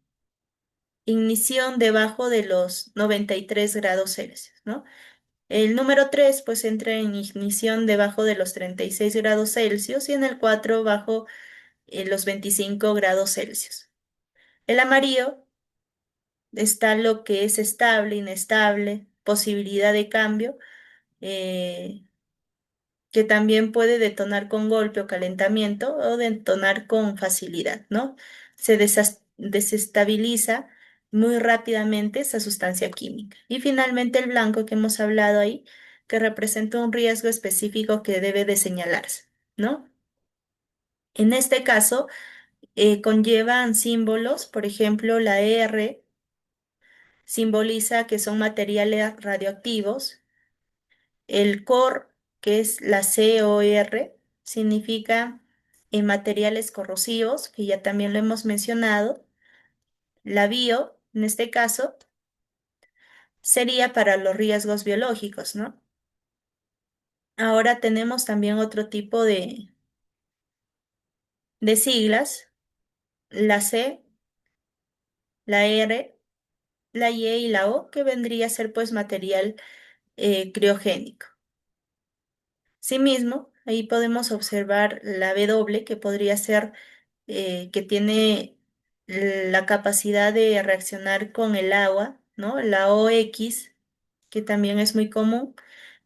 A: ignición debajo de los 93 grados Celsius, ¿no? El número 3 pues entra en ignición debajo de los 36 grados Celsius y en el 4 bajo los 25 grados Celsius. El amarillo está lo que es estable, inestable, posibilidad de cambio, eh, que también puede detonar con golpe o calentamiento o detonar con facilidad, ¿no? Se desestabiliza muy rápidamente esa sustancia química. Y finalmente el blanco que hemos hablado ahí, que representa un riesgo específico que debe de señalarse, ¿no? En este caso, conllevan símbolos, por ejemplo, la R simboliza que son materiales radioactivos. El COR, que es la COR, significa materiales corrosivos, que ya también lo hemos mencionado. La bio, en este caso, sería para los riesgos biológicos, ¿no? Ahora tenemos también otro tipo de siglas, la C, la R, la Y y la O, que vendría a ser pues material criogénico. Asimismo, ahí podemos observar la W, que podría ser que tiene la capacidad de reaccionar con el agua, ¿no? La OX, que también es muy común,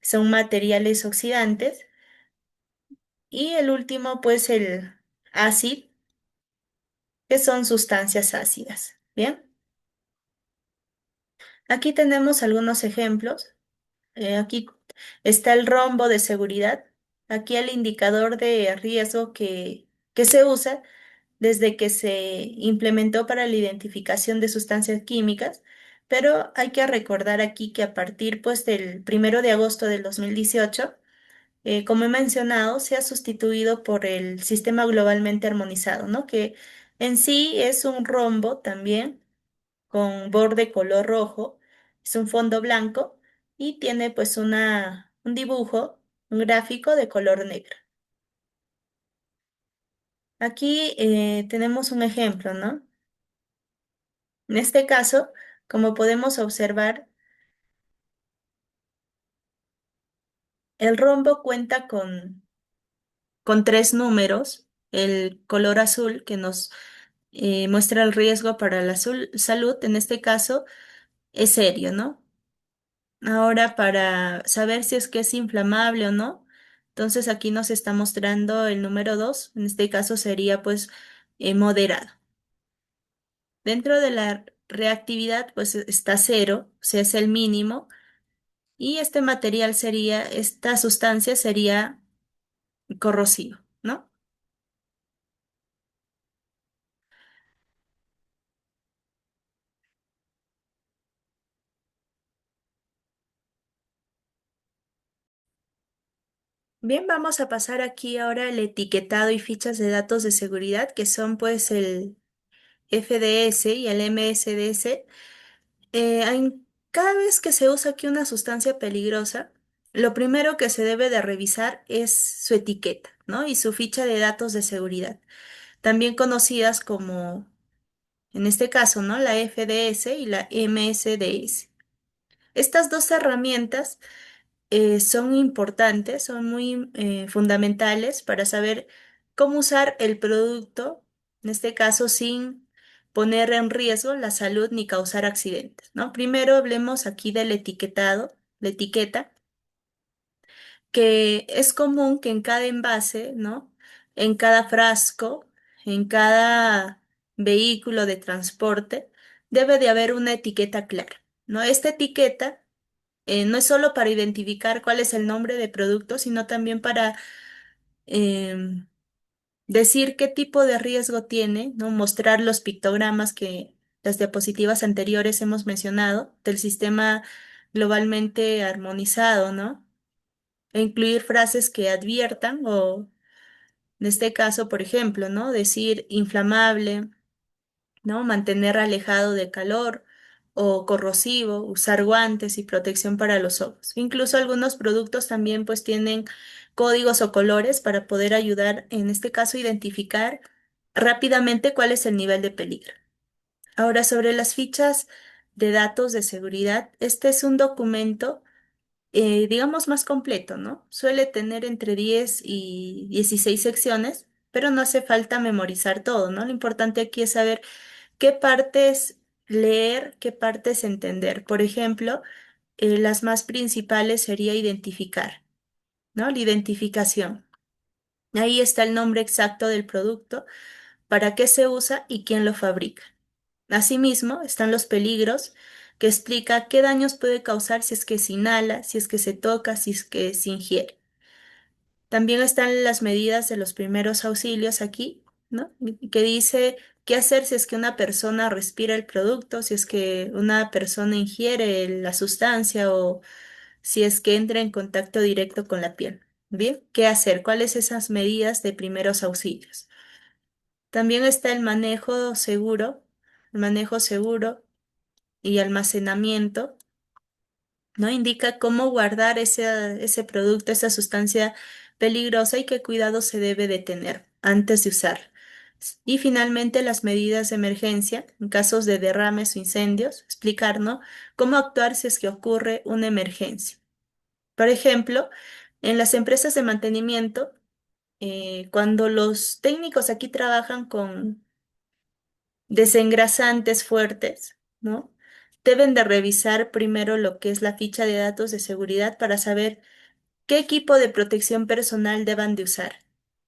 A: son materiales oxidantes. Y el último, pues el ácido, que son sustancias ácidas. Bien, aquí tenemos algunos ejemplos. Aquí está el rombo de seguridad. Aquí el indicador de riesgo que se usa desde que se implementó para la identificación de sustancias químicas, pero hay que recordar aquí que a partir pues del 1 de agosto del 2018, como he mencionado, se ha sustituido por el sistema globalmente armonizado, ¿no? Que en sí es un rombo también con borde color rojo, es un fondo blanco y tiene pues un dibujo, un gráfico de color negro. Aquí tenemos un ejemplo, ¿no? En este caso, como podemos observar, el rombo cuenta con tres números, el color azul que nos muestra el riesgo para la salud, en este caso es serio, ¿no? Ahora para saber si es que es inflamable o no, entonces aquí nos está mostrando el número 2, en este caso sería pues moderado. Dentro de la reactividad pues está cero, o sea, es el mínimo, y este material sería, esta sustancia sería corrosivo, ¿no? Bien, vamos a pasar aquí ahora el etiquetado y fichas de datos de seguridad, que son pues el FDS y el MSDS. Cada vez que se usa aquí una sustancia peligrosa, lo primero que se debe de revisar es su etiqueta, ¿no? Y su ficha de datos de seguridad, también conocidas como, en este caso, ¿no? La FDS y la MSDS. Estas dos herramientas son importantes, son muy fundamentales para saber cómo usar el producto, en este caso sin poner en riesgo la salud ni causar accidentes, ¿no? Primero hablemos aquí del etiquetado, la etiqueta, que es común que en cada envase, ¿no? En cada frasco, en cada vehículo de transporte, debe de haber una etiqueta clara, ¿no? Esta etiqueta no es solo para identificar cuál es el nombre de producto, sino también para em, decir qué tipo de riesgo tiene, ¿no? Mostrar los pictogramas que las diapositivas anteriores hemos mencionado del sistema globalmente armonizado, ¿no? E incluir frases que adviertan o, en este caso, por ejemplo, ¿no? Decir inflamable, ¿no? Mantener alejado de calor o corrosivo, usar guantes y protección para los ojos. Incluso algunos productos también pues tienen códigos o colores para poder ayudar, en este caso, a identificar rápidamente cuál es el nivel de peligro. Ahora, sobre las fichas de datos de seguridad, este es un documento, digamos, más completo, ¿no? Suele tener entre 10 y 16 secciones, pero no hace falta memorizar todo, ¿no? Lo importante aquí es saber qué partes leer, qué partes entender. Por ejemplo, las más principales sería identificar, ¿no? La identificación. Ahí está el nombre exacto del producto, para qué se usa y quién lo fabrica. Asimismo, están los peligros, que explica qué daños puede causar si es que se inhala, si es que se toca, si es que se ingiere. También están las medidas de los primeros auxilios aquí, ¿no? Que dice qué hacer si es que una persona respira el producto, si es que una persona ingiere la sustancia o si es que entra en contacto directo con la piel. Bien, ¿qué hacer? ¿Cuáles esas medidas de primeros auxilios? También está el manejo seguro y almacenamiento. ¿no? Indica cómo guardar ese producto, esa sustancia peligrosa y qué cuidado se debe de tener antes de usar. Y finalmente, las medidas de emergencia en casos de derrames o incendios, explicar, ¿no? Cómo actuar si es que ocurre una emergencia. Por ejemplo, en las empresas de mantenimiento, cuando los técnicos aquí trabajan con desengrasantes fuertes, ¿no? Deben de revisar primero lo que es la ficha de datos de seguridad para saber qué equipo de protección personal deban de usar,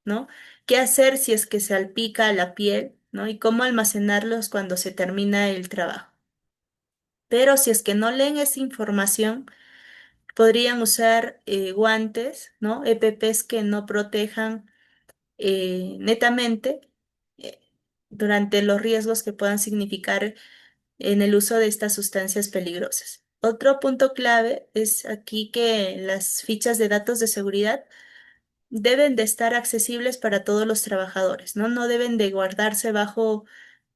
A: ¿no? ¿Qué hacer si es que salpica la piel, ¿no? Y cómo almacenarlos cuando se termina el trabajo. Pero si es que no leen esa información, podrían usar guantes, ¿no? EPPs que no protejan netamente eh, durante los riesgos que puedan significar en el uso de estas sustancias peligrosas. Otro punto clave es aquí que las fichas de datos de seguridad deben de estar accesibles para todos los trabajadores, ¿no? No deben de guardarse bajo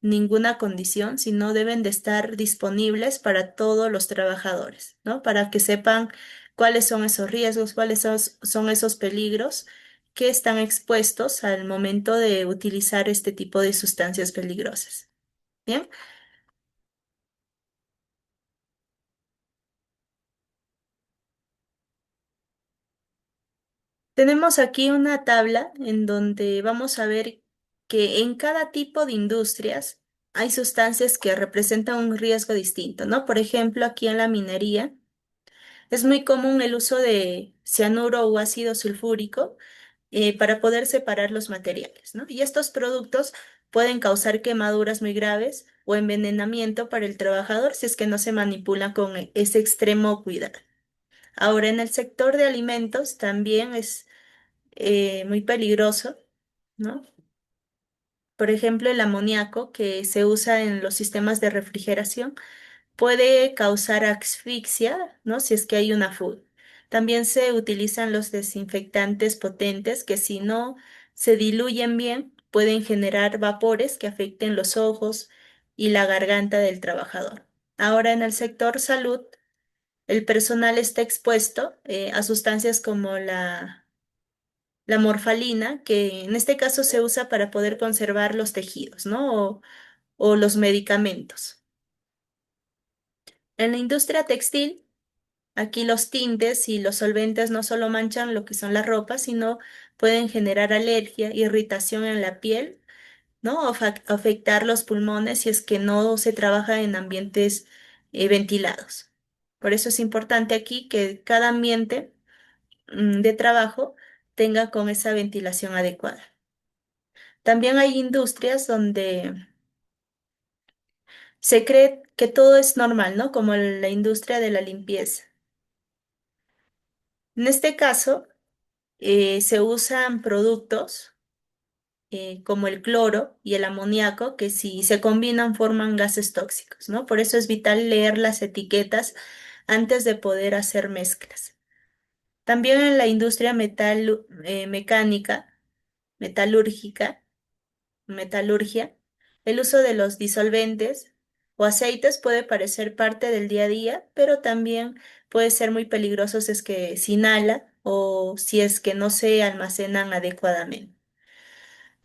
A: ninguna condición, sino deben de estar disponibles para todos los trabajadores, ¿no? Para que sepan cuáles son esos riesgos, son esos peligros que están expuestos al momento de utilizar este tipo de sustancias peligrosas. Bien. Tenemos aquí una tabla en donde vamos a ver que en cada tipo de industrias hay sustancias que representan un riesgo distinto, ¿no? Por ejemplo, aquí en la minería es muy común el uso de cianuro o ácido sulfúrico para poder separar los materiales, ¿no? Y estos productos pueden causar quemaduras muy graves o envenenamiento para el trabajador si es que no se manipula con ese extremo cuidado. Ahora, en el sector de alimentos también es muy peligroso, ¿no? Por ejemplo, el amoníaco que se usa en los sistemas de refrigeración puede causar asfixia, ¿no? Si es que hay una fuga. También se utilizan los desinfectantes potentes que si no se diluyen bien pueden generar vapores que afecten los ojos y la garganta del trabajador. Ahora, en el sector salud, el personal está expuesto a sustancias como la morfalina, que en este caso se usa para poder conservar los tejidos, ¿no? O los medicamentos. En la industria textil, aquí los tintes y los solventes no solo manchan lo que son las ropas, sino pueden generar alergia, irritación en la piel, ¿no? O afectar los pulmones si es que no se trabaja en ambientes ventilados. Por eso es importante aquí que cada ambiente de trabajo tenga con esa ventilación adecuada. También hay industrias donde se cree que todo es normal, ¿no? Como la industria de la limpieza. En este caso, se usan productos como el cloro y el amoníaco que si se combinan forman gases tóxicos, ¿no? Por eso es vital leer las etiquetas antes de poder hacer mezclas. También en la industria mecánica, metalúrgica, metalurgia, el uso de los disolventes o aceites puede parecer parte del día a día, pero también puede ser muy peligroso si es que se inhala o si es que no se almacenan adecuadamente.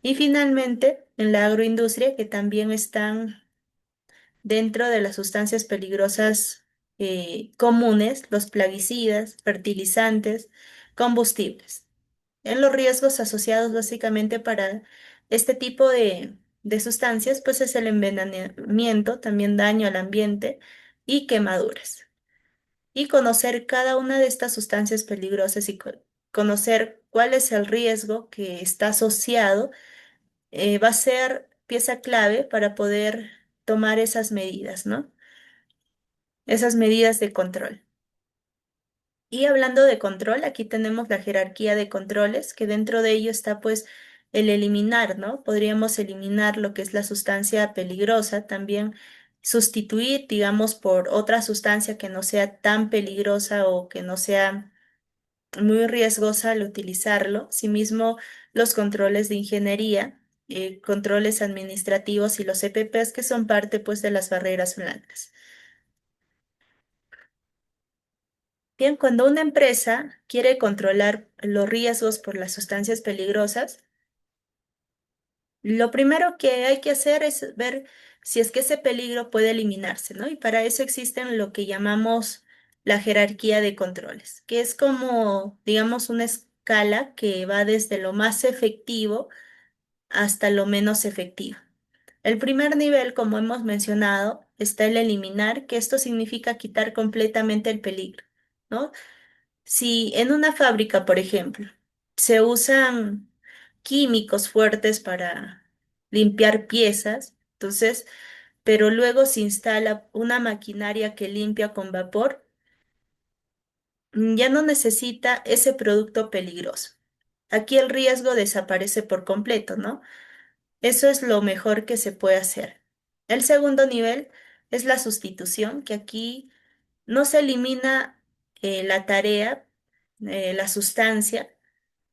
A: Y finalmente, en la agroindustria, que también están dentro de las sustancias peligrosas comunes, los plaguicidas, fertilizantes, combustibles en los riesgos asociados básicamente para este tipo de sustancias, pues es el envenenamiento, también daño al ambiente y quemaduras. Y conocer cada una de estas sustancias peligrosas y conocer cuál es el riesgo que está asociado, va a ser pieza clave para poder tomar esas medidas, ¿no? Esas medidas de control. Y hablando de control, aquí tenemos la jerarquía de controles, que dentro de ello está pues el eliminar, ¿no? Podríamos eliminar lo que es la sustancia peligrosa, también sustituir, digamos, por otra sustancia que no sea tan peligrosa o que no sea muy riesgosa al utilizarlo. Asimismo, los controles de ingeniería, controles administrativos y los EPPs que son parte pues de las barreras blancas. Bien, cuando una empresa quiere controlar los riesgos por las sustancias peligrosas, lo primero que hay que hacer es ver si es que ese peligro puede eliminarse, ¿no? Y para eso existen lo que llamamos la jerarquía de controles, que es como, digamos, una escala que va desde lo más efectivo hasta lo menos efectivo. El primer nivel, como hemos mencionado, está el eliminar, que esto significa quitar completamente el peligro, ¿no? Si en una fábrica, por ejemplo, se usan químicos fuertes para limpiar piezas, entonces, pero luego se instala una maquinaria que limpia con vapor, ya no necesita ese producto peligroso. Aquí el riesgo desaparece por completo, ¿no? Eso es lo mejor que se puede hacer. El segundo nivel es la sustitución, que aquí no se elimina la tarea, la sustancia,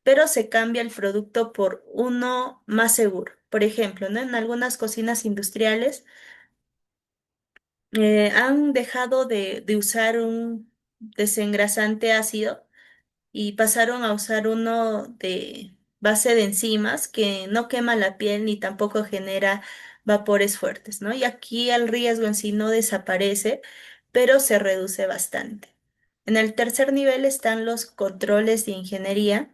A: pero se cambia el producto por uno más seguro. Por ejemplo, ¿no? En algunas cocinas industriales han dejado de usar un desengrasante ácido y pasaron a usar uno de base de enzimas que no quema la piel ni tampoco genera vapores fuertes, ¿no? Y aquí el riesgo en sí no desaparece, pero se reduce bastante. En el tercer nivel están los controles de ingeniería,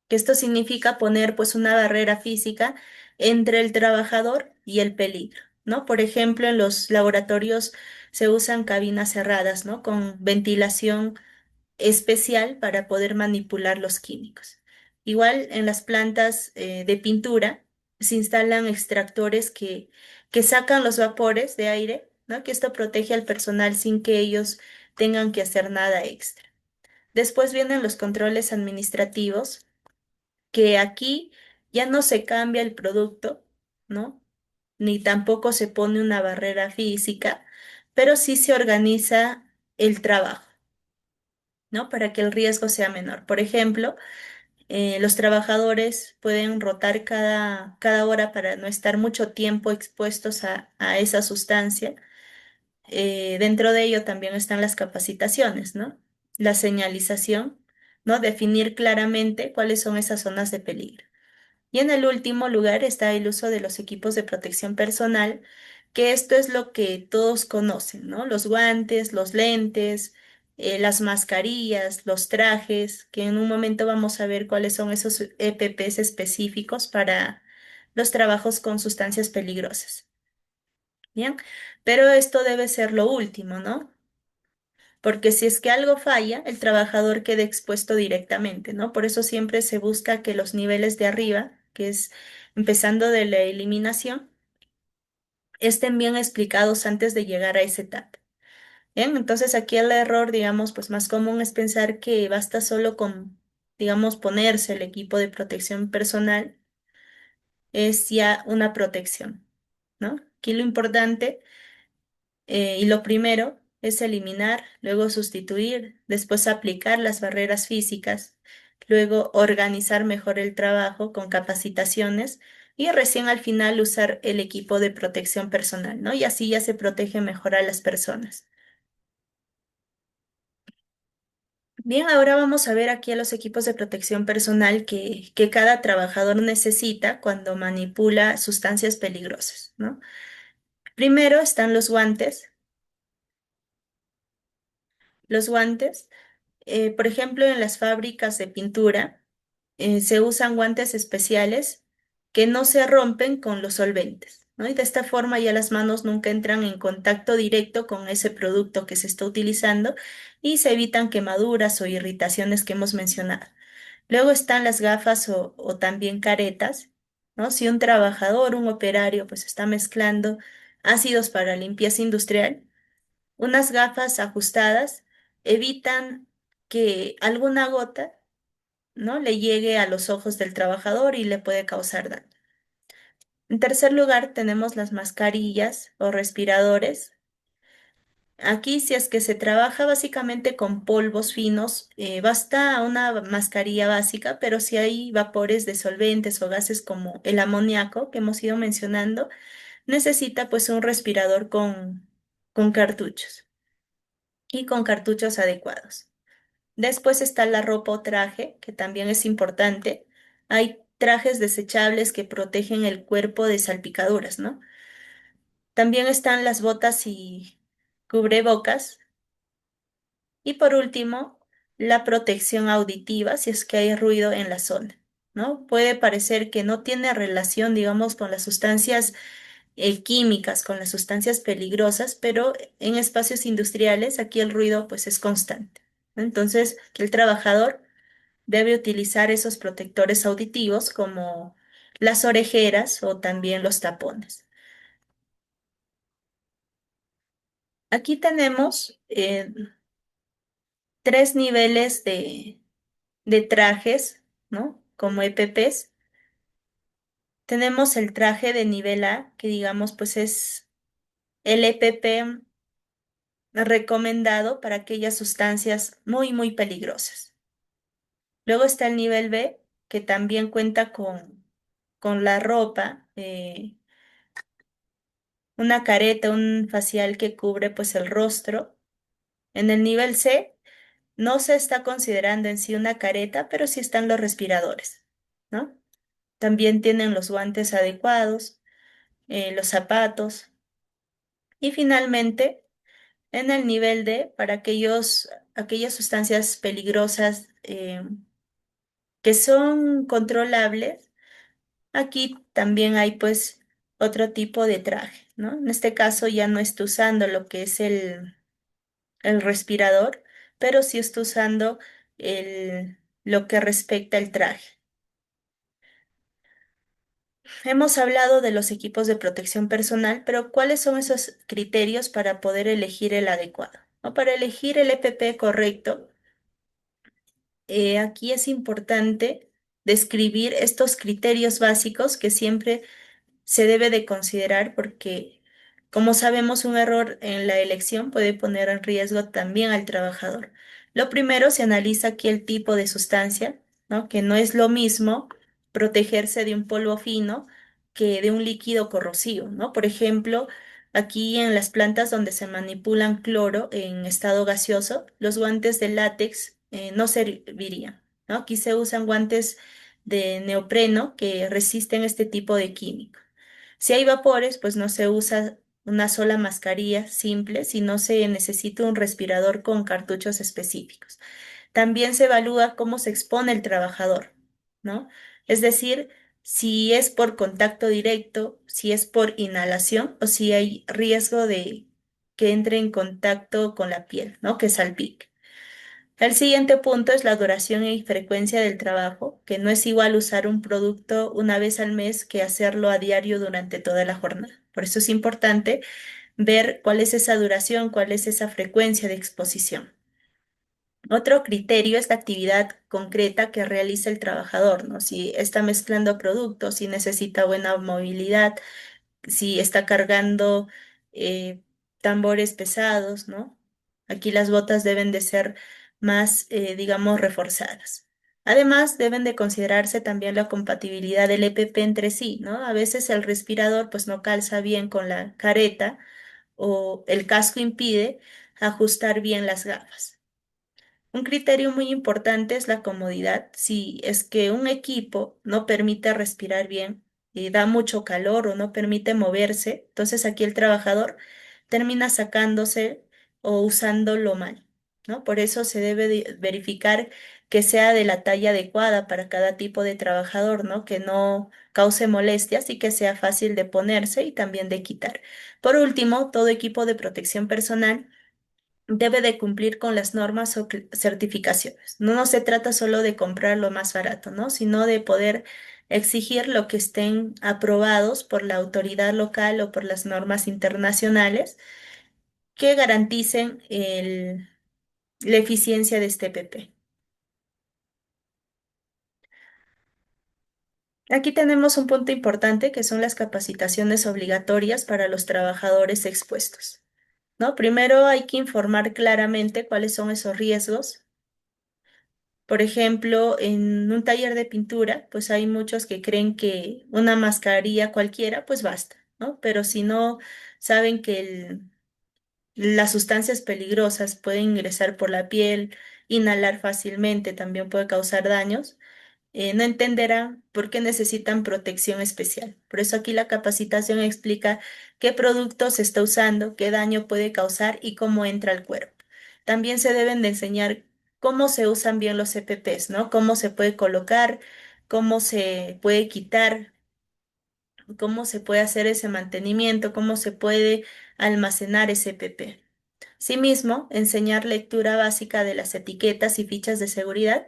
A: que esto significa poner pues una barrera física entre el trabajador y el peligro, ¿no? Por ejemplo, en los laboratorios se usan cabinas cerradas, ¿no? Con ventilación especial para poder manipular los químicos. Igual en las plantas de pintura se instalan extractores que sacan los vapores de aire, ¿no? Que esto protege al personal sin que ellos tengan que hacer nada extra. Después vienen los controles administrativos, que aquí ya no se cambia el producto, ¿no? Ni tampoco se pone una barrera física, pero sí se organiza el trabajo, ¿no? Para que el riesgo sea menor. Por ejemplo, los trabajadores pueden rotar cada hora para no estar mucho tiempo expuestos a esa sustancia. Dentro de ello también están las capacitaciones, ¿no? La señalización, ¿no? Definir claramente cuáles son esas zonas de peligro. Y en el último lugar está el uso de los equipos de protección personal, que esto es lo que todos conocen, ¿no? Los guantes, los lentes, las mascarillas, los trajes, que en un momento vamos a ver cuáles son esos EPPs específicos para los trabajos con sustancias peligrosas. Bien, pero esto debe ser lo último, ¿no? Porque si es que algo falla, el trabajador queda expuesto directamente, ¿no? Por eso siempre se busca que los niveles de arriba, que es empezando de la eliminación, estén bien explicados antes de llegar a esa etapa. Bien, entonces aquí el error, digamos, pues más común es pensar que basta solo con, digamos, ponerse el equipo de protección personal, es ya una protección, ¿no? Aquí lo importante y lo primero es eliminar, luego sustituir, después aplicar las barreras físicas, luego organizar mejor el trabajo con capacitaciones y recién al final usar el equipo de protección personal, ¿no? Y así ya se protege mejor a las personas. Bien, ahora vamos a ver aquí a los equipos de protección personal que cada trabajador necesita cuando manipula sustancias peligrosas, ¿no? Primero están los guantes. Los guantes por ejemplo, en las fábricas de pintura se usan guantes especiales que no se rompen con los solventes, ¿no? Y de esta forma ya las manos nunca entran en contacto directo con ese producto que se está utilizando y se evitan quemaduras o irritaciones que hemos mencionado. Luego están las gafas o también caretas, ¿no? Si un trabajador, un operario, pues está mezclando ácidos para limpieza industrial, unas gafas ajustadas evitan que alguna gota, ¿no? le llegue a los ojos del trabajador y le puede causar daño. En tercer lugar, tenemos las mascarillas o respiradores. Aquí, si es que se trabaja básicamente con polvos finos, basta una mascarilla básica, pero si hay vapores de solventes o gases como el amoníaco que hemos ido mencionando, necesita pues un respirador con cartuchos y con cartuchos adecuados. Después está la ropa o traje, que también es importante. Hay trajes desechables que protegen el cuerpo de salpicaduras, ¿no? También están las botas y cubrebocas. Y por último, la protección auditiva, si es que hay ruido en la zona, ¿no? Puede parecer que no tiene relación, digamos, con las sustancias químicas, con las sustancias peligrosas, pero en espacios industriales aquí el ruido pues es constante, ¿no? Entonces, el trabajador debe utilizar esos protectores auditivos como las orejeras o también los tapones. Aquí tenemos tres niveles de trajes, ¿no? Como EPPs. Tenemos el traje de nivel A, que digamos pues es el EPP recomendado para aquellas sustancias muy, muy peligrosas. Luego está el nivel B, que también cuenta con la ropa, una careta, un facial que cubre pues el rostro. En el nivel C no se está considerando en sí una careta, pero sí están los respiradores, ¿no? También tienen los guantes adecuados, los zapatos. Y finalmente, en el nivel D, para aquellas sustancias peligrosas que son controlables, aquí también hay pues otro tipo de traje, ¿no? En este caso ya no está usando lo que es el respirador, pero sí está usando lo que respecta al traje. Hemos hablado de los equipos de protección personal, pero ¿cuáles son esos criterios para poder elegir el adecuado? ¿No? Para elegir el EPP correcto, aquí es importante describir estos criterios básicos que siempre se debe de considerar porque, como sabemos, un error en la elección puede poner en riesgo también al trabajador. Lo primero, se analiza aquí el tipo de sustancia, ¿no? Que no es lo mismo protegerse de un polvo fino que de un líquido corrosivo, ¿no? Por ejemplo, aquí en las plantas donde se manipulan cloro en estado gaseoso, los guantes de látex no servirían, ¿no? Aquí se usan guantes de neopreno que resisten este tipo de químico. Si hay vapores, pues no se usa una sola mascarilla simple, sino se necesita un respirador con cartuchos específicos. También se evalúa cómo se expone el trabajador, ¿no? Es decir, si es por contacto directo, si es por inhalación o si hay riesgo de que entre en contacto con la piel, ¿no? Que salpique. El siguiente punto es la duración y frecuencia del trabajo, que no es igual usar un producto una vez al mes que hacerlo a diario durante toda la jornada. Por eso es importante ver cuál es esa duración, cuál es esa frecuencia de exposición. Otro criterio es la actividad concreta que realiza el trabajador, ¿no? Si está mezclando productos, si necesita buena movilidad, si está cargando eh, tambores pesados, ¿no? Aquí las botas deben de ser más, digamos, reforzadas. Además, deben de considerarse también la compatibilidad del EPP entre sí, ¿no? A veces el respirador pues no calza bien con la careta o el casco impide ajustar bien las gafas. Un criterio muy importante es la comodidad. Si es que un equipo no permite respirar bien y da mucho calor o no permite moverse, entonces aquí el trabajador termina sacándose o usándolo mal, ¿no? Por eso se debe de verificar que sea de la talla adecuada para cada tipo de trabajador, ¿no? Que no cause molestias y que sea fácil de ponerse y también de quitar. Por último, todo equipo de protección personal debe de cumplir con las normas o certificaciones. No se trata solo de comprar lo más barato, ¿no? Sino de poder exigir lo que estén aprobados por la autoridad local o por las normas internacionales que garanticen la eficiencia de este PP. Aquí tenemos un punto importante que son las capacitaciones obligatorias para los trabajadores expuestos, ¿no? Primero hay que informar claramente cuáles son esos riesgos. Por ejemplo, en un taller de pintura, pues hay muchos que creen que una mascarilla cualquiera, pues basta, ¿no? Pero si no saben que las sustancias peligrosas pueden ingresar por la piel, inhalar fácilmente, también puede causar daños, no entenderán por qué necesitan protección especial. Por eso aquí la capacitación explica qué producto se está usando, qué daño puede causar y cómo entra al cuerpo. También se deben de enseñar cómo se usan bien los EPPs, ¿no? Cómo se puede colocar, cómo se puede quitar, cómo se puede hacer ese mantenimiento, cómo se puede almacenar ese EPP. Asimismo, enseñar lectura básica de las etiquetas y fichas de seguridad.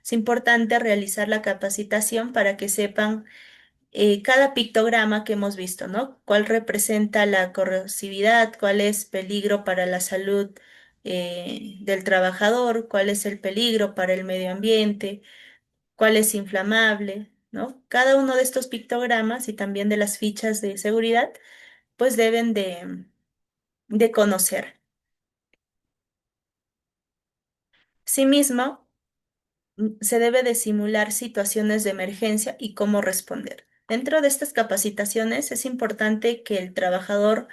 A: Es importante realizar la capacitación para que sepan cada pictograma que hemos visto, ¿no? Cuál representa la corrosividad, cuál es peligro para la salud del trabajador, cuál es el peligro para el medio ambiente, cuál es inflamable, ¿no? Cada uno de estos pictogramas y también de las fichas de seguridad, pues deben de conocer. Asimismo, se debe de simular situaciones de emergencia y cómo responder. Dentro de estas capacitaciones es importante que el trabajador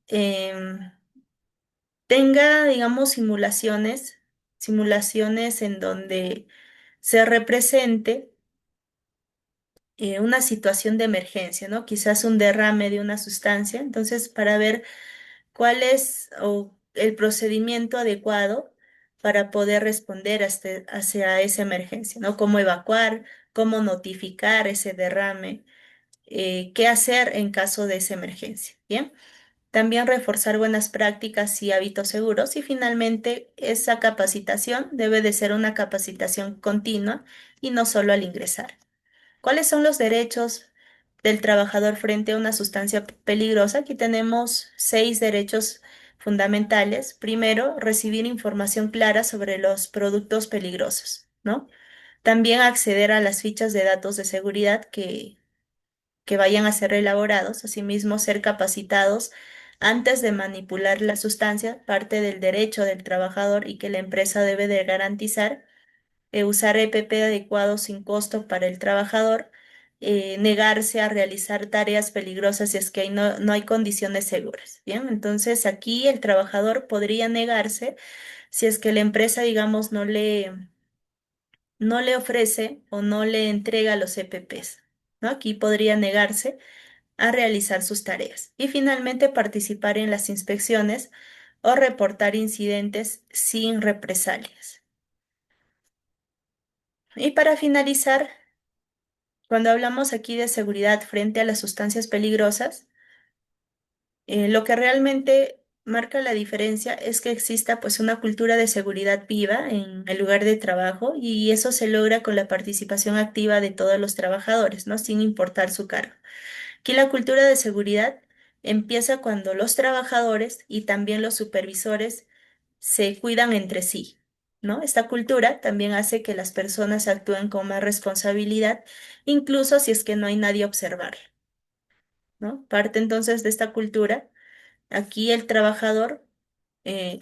A: em, tenga, digamos, simulaciones en donde se represente una situación de emergencia, ¿no? Quizás un derrame de una sustancia. Entonces, para ver cuál es el procedimiento adecuado para poder responder hacia esa emergencia, ¿no? Cómo evacuar, cómo notificar ese derrame, qué hacer en caso de esa emergencia. Bien. También reforzar buenas prácticas y hábitos seguros. Y finalmente, esa capacitación debe de ser una capacitación continua y no solo al ingresar. ¿Cuáles son los derechos del trabajador frente a una sustancia peligrosa? Aquí tenemos 6 derechos fundamentales. Primero, recibir información clara sobre los productos peligrosos, ¿no? También acceder a las fichas de datos de seguridad que vayan a ser elaborados. Asimismo, ser capacitados antes de manipular la sustancia, parte del derecho del trabajador y que la empresa debe de garantizar usar EPP adecuado sin costo para el trabajador, negarse a realizar tareas peligrosas si es que no hay condiciones seguras. Bien, entonces aquí el trabajador podría negarse si es que la empresa, digamos, no le ofrece o no le entrega los EPPs, ¿no? Aquí podría negarse a realizar sus tareas. Y finalmente participar en las inspecciones o reportar incidentes sin represalias. Y para finalizar, cuando hablamos aquí de seguridad frente a las sustancias peligrosas, lo que realmente marca la diferencia es que exista pues una cultura de seguridad viva en el lugar de trabajo y eso se logra con la participación activa de todos los trabajadores, ¿no? Sin importar su cargo. Aquí la cultura de seguridad empieza cuando los trabajadores y también los supervisores se cuidan entre sí, ¿no? Esta cultura también hace que las personas actúen con más responsabilidad, incluso si es que no hay nadie a observar, ¿no? Parte entonces de esta cultura, aquí el trabajador eh,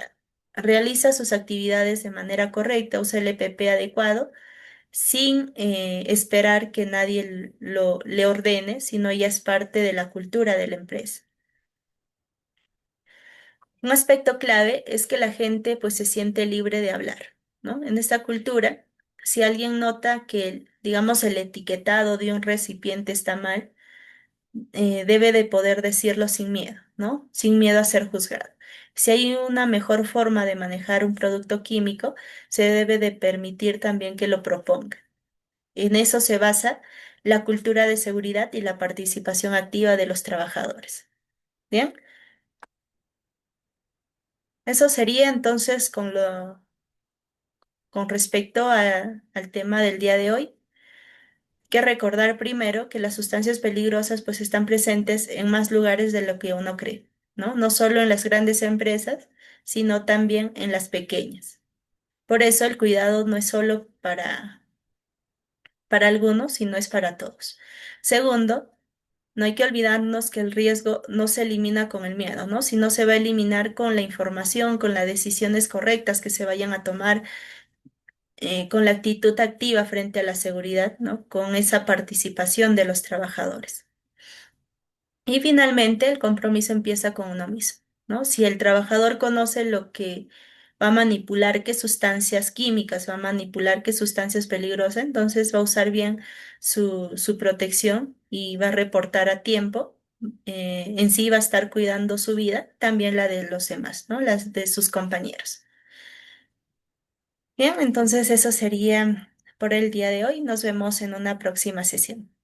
A: realiza sus actividades de manera correcta, usa el EPP adecuado, sin esperar que nadie le ordene, sino ya es parte de la cultura de la empresa. Un aspecto clave es que la gente pues se siente libre de hablar, ¿no? En esta cultura, si alguien nota que, digamos, el etiquetado de un recipiente está mal, debe de poder decirlo sin miedo, ¿no? Sin miedo a ser juzgado. Si hay una mejor forma de manejar un producto químico, se debe de permitir también que lo proponga. En eso se basa la cultura de seguridad y la participación activa de los trabajadores. Bien, eso sería entonces con respecto al tema del día de hoy. Que recordar primero que las sustancias peligrosas pues están presentes en más lugares de lo que uno cree, ¿no? No solo en las grandes empresas, sino también en las pequeñas. Por eso el cuidado no es solo para algunos, sino es para todos. Segundo, no hay que olvidarnos que el riesgo no se elimina con el miedo, ¿no? Sino se va a eliminar con la información, con las decisiones correctas que se vayan a tomar, con la actitud activa frente a la seguridad, ¿no? Con esa participación de los trabajadores. Y finalmente, el compromiso empieza con uno mismo. ¿no? Si el trabajador conoce lo que va a manipular, qué sustancias químicas, va a manipular qué sustancias peligrosas, entonces va a usar bien su protección y va a reportar a tiempo. En sí va a estar cuidando su vida, también la de los demás, ¿no? Las de sus compañeros. Bien, entonces eso sería por el día de hoy. Nos vemos en una próxima sesión.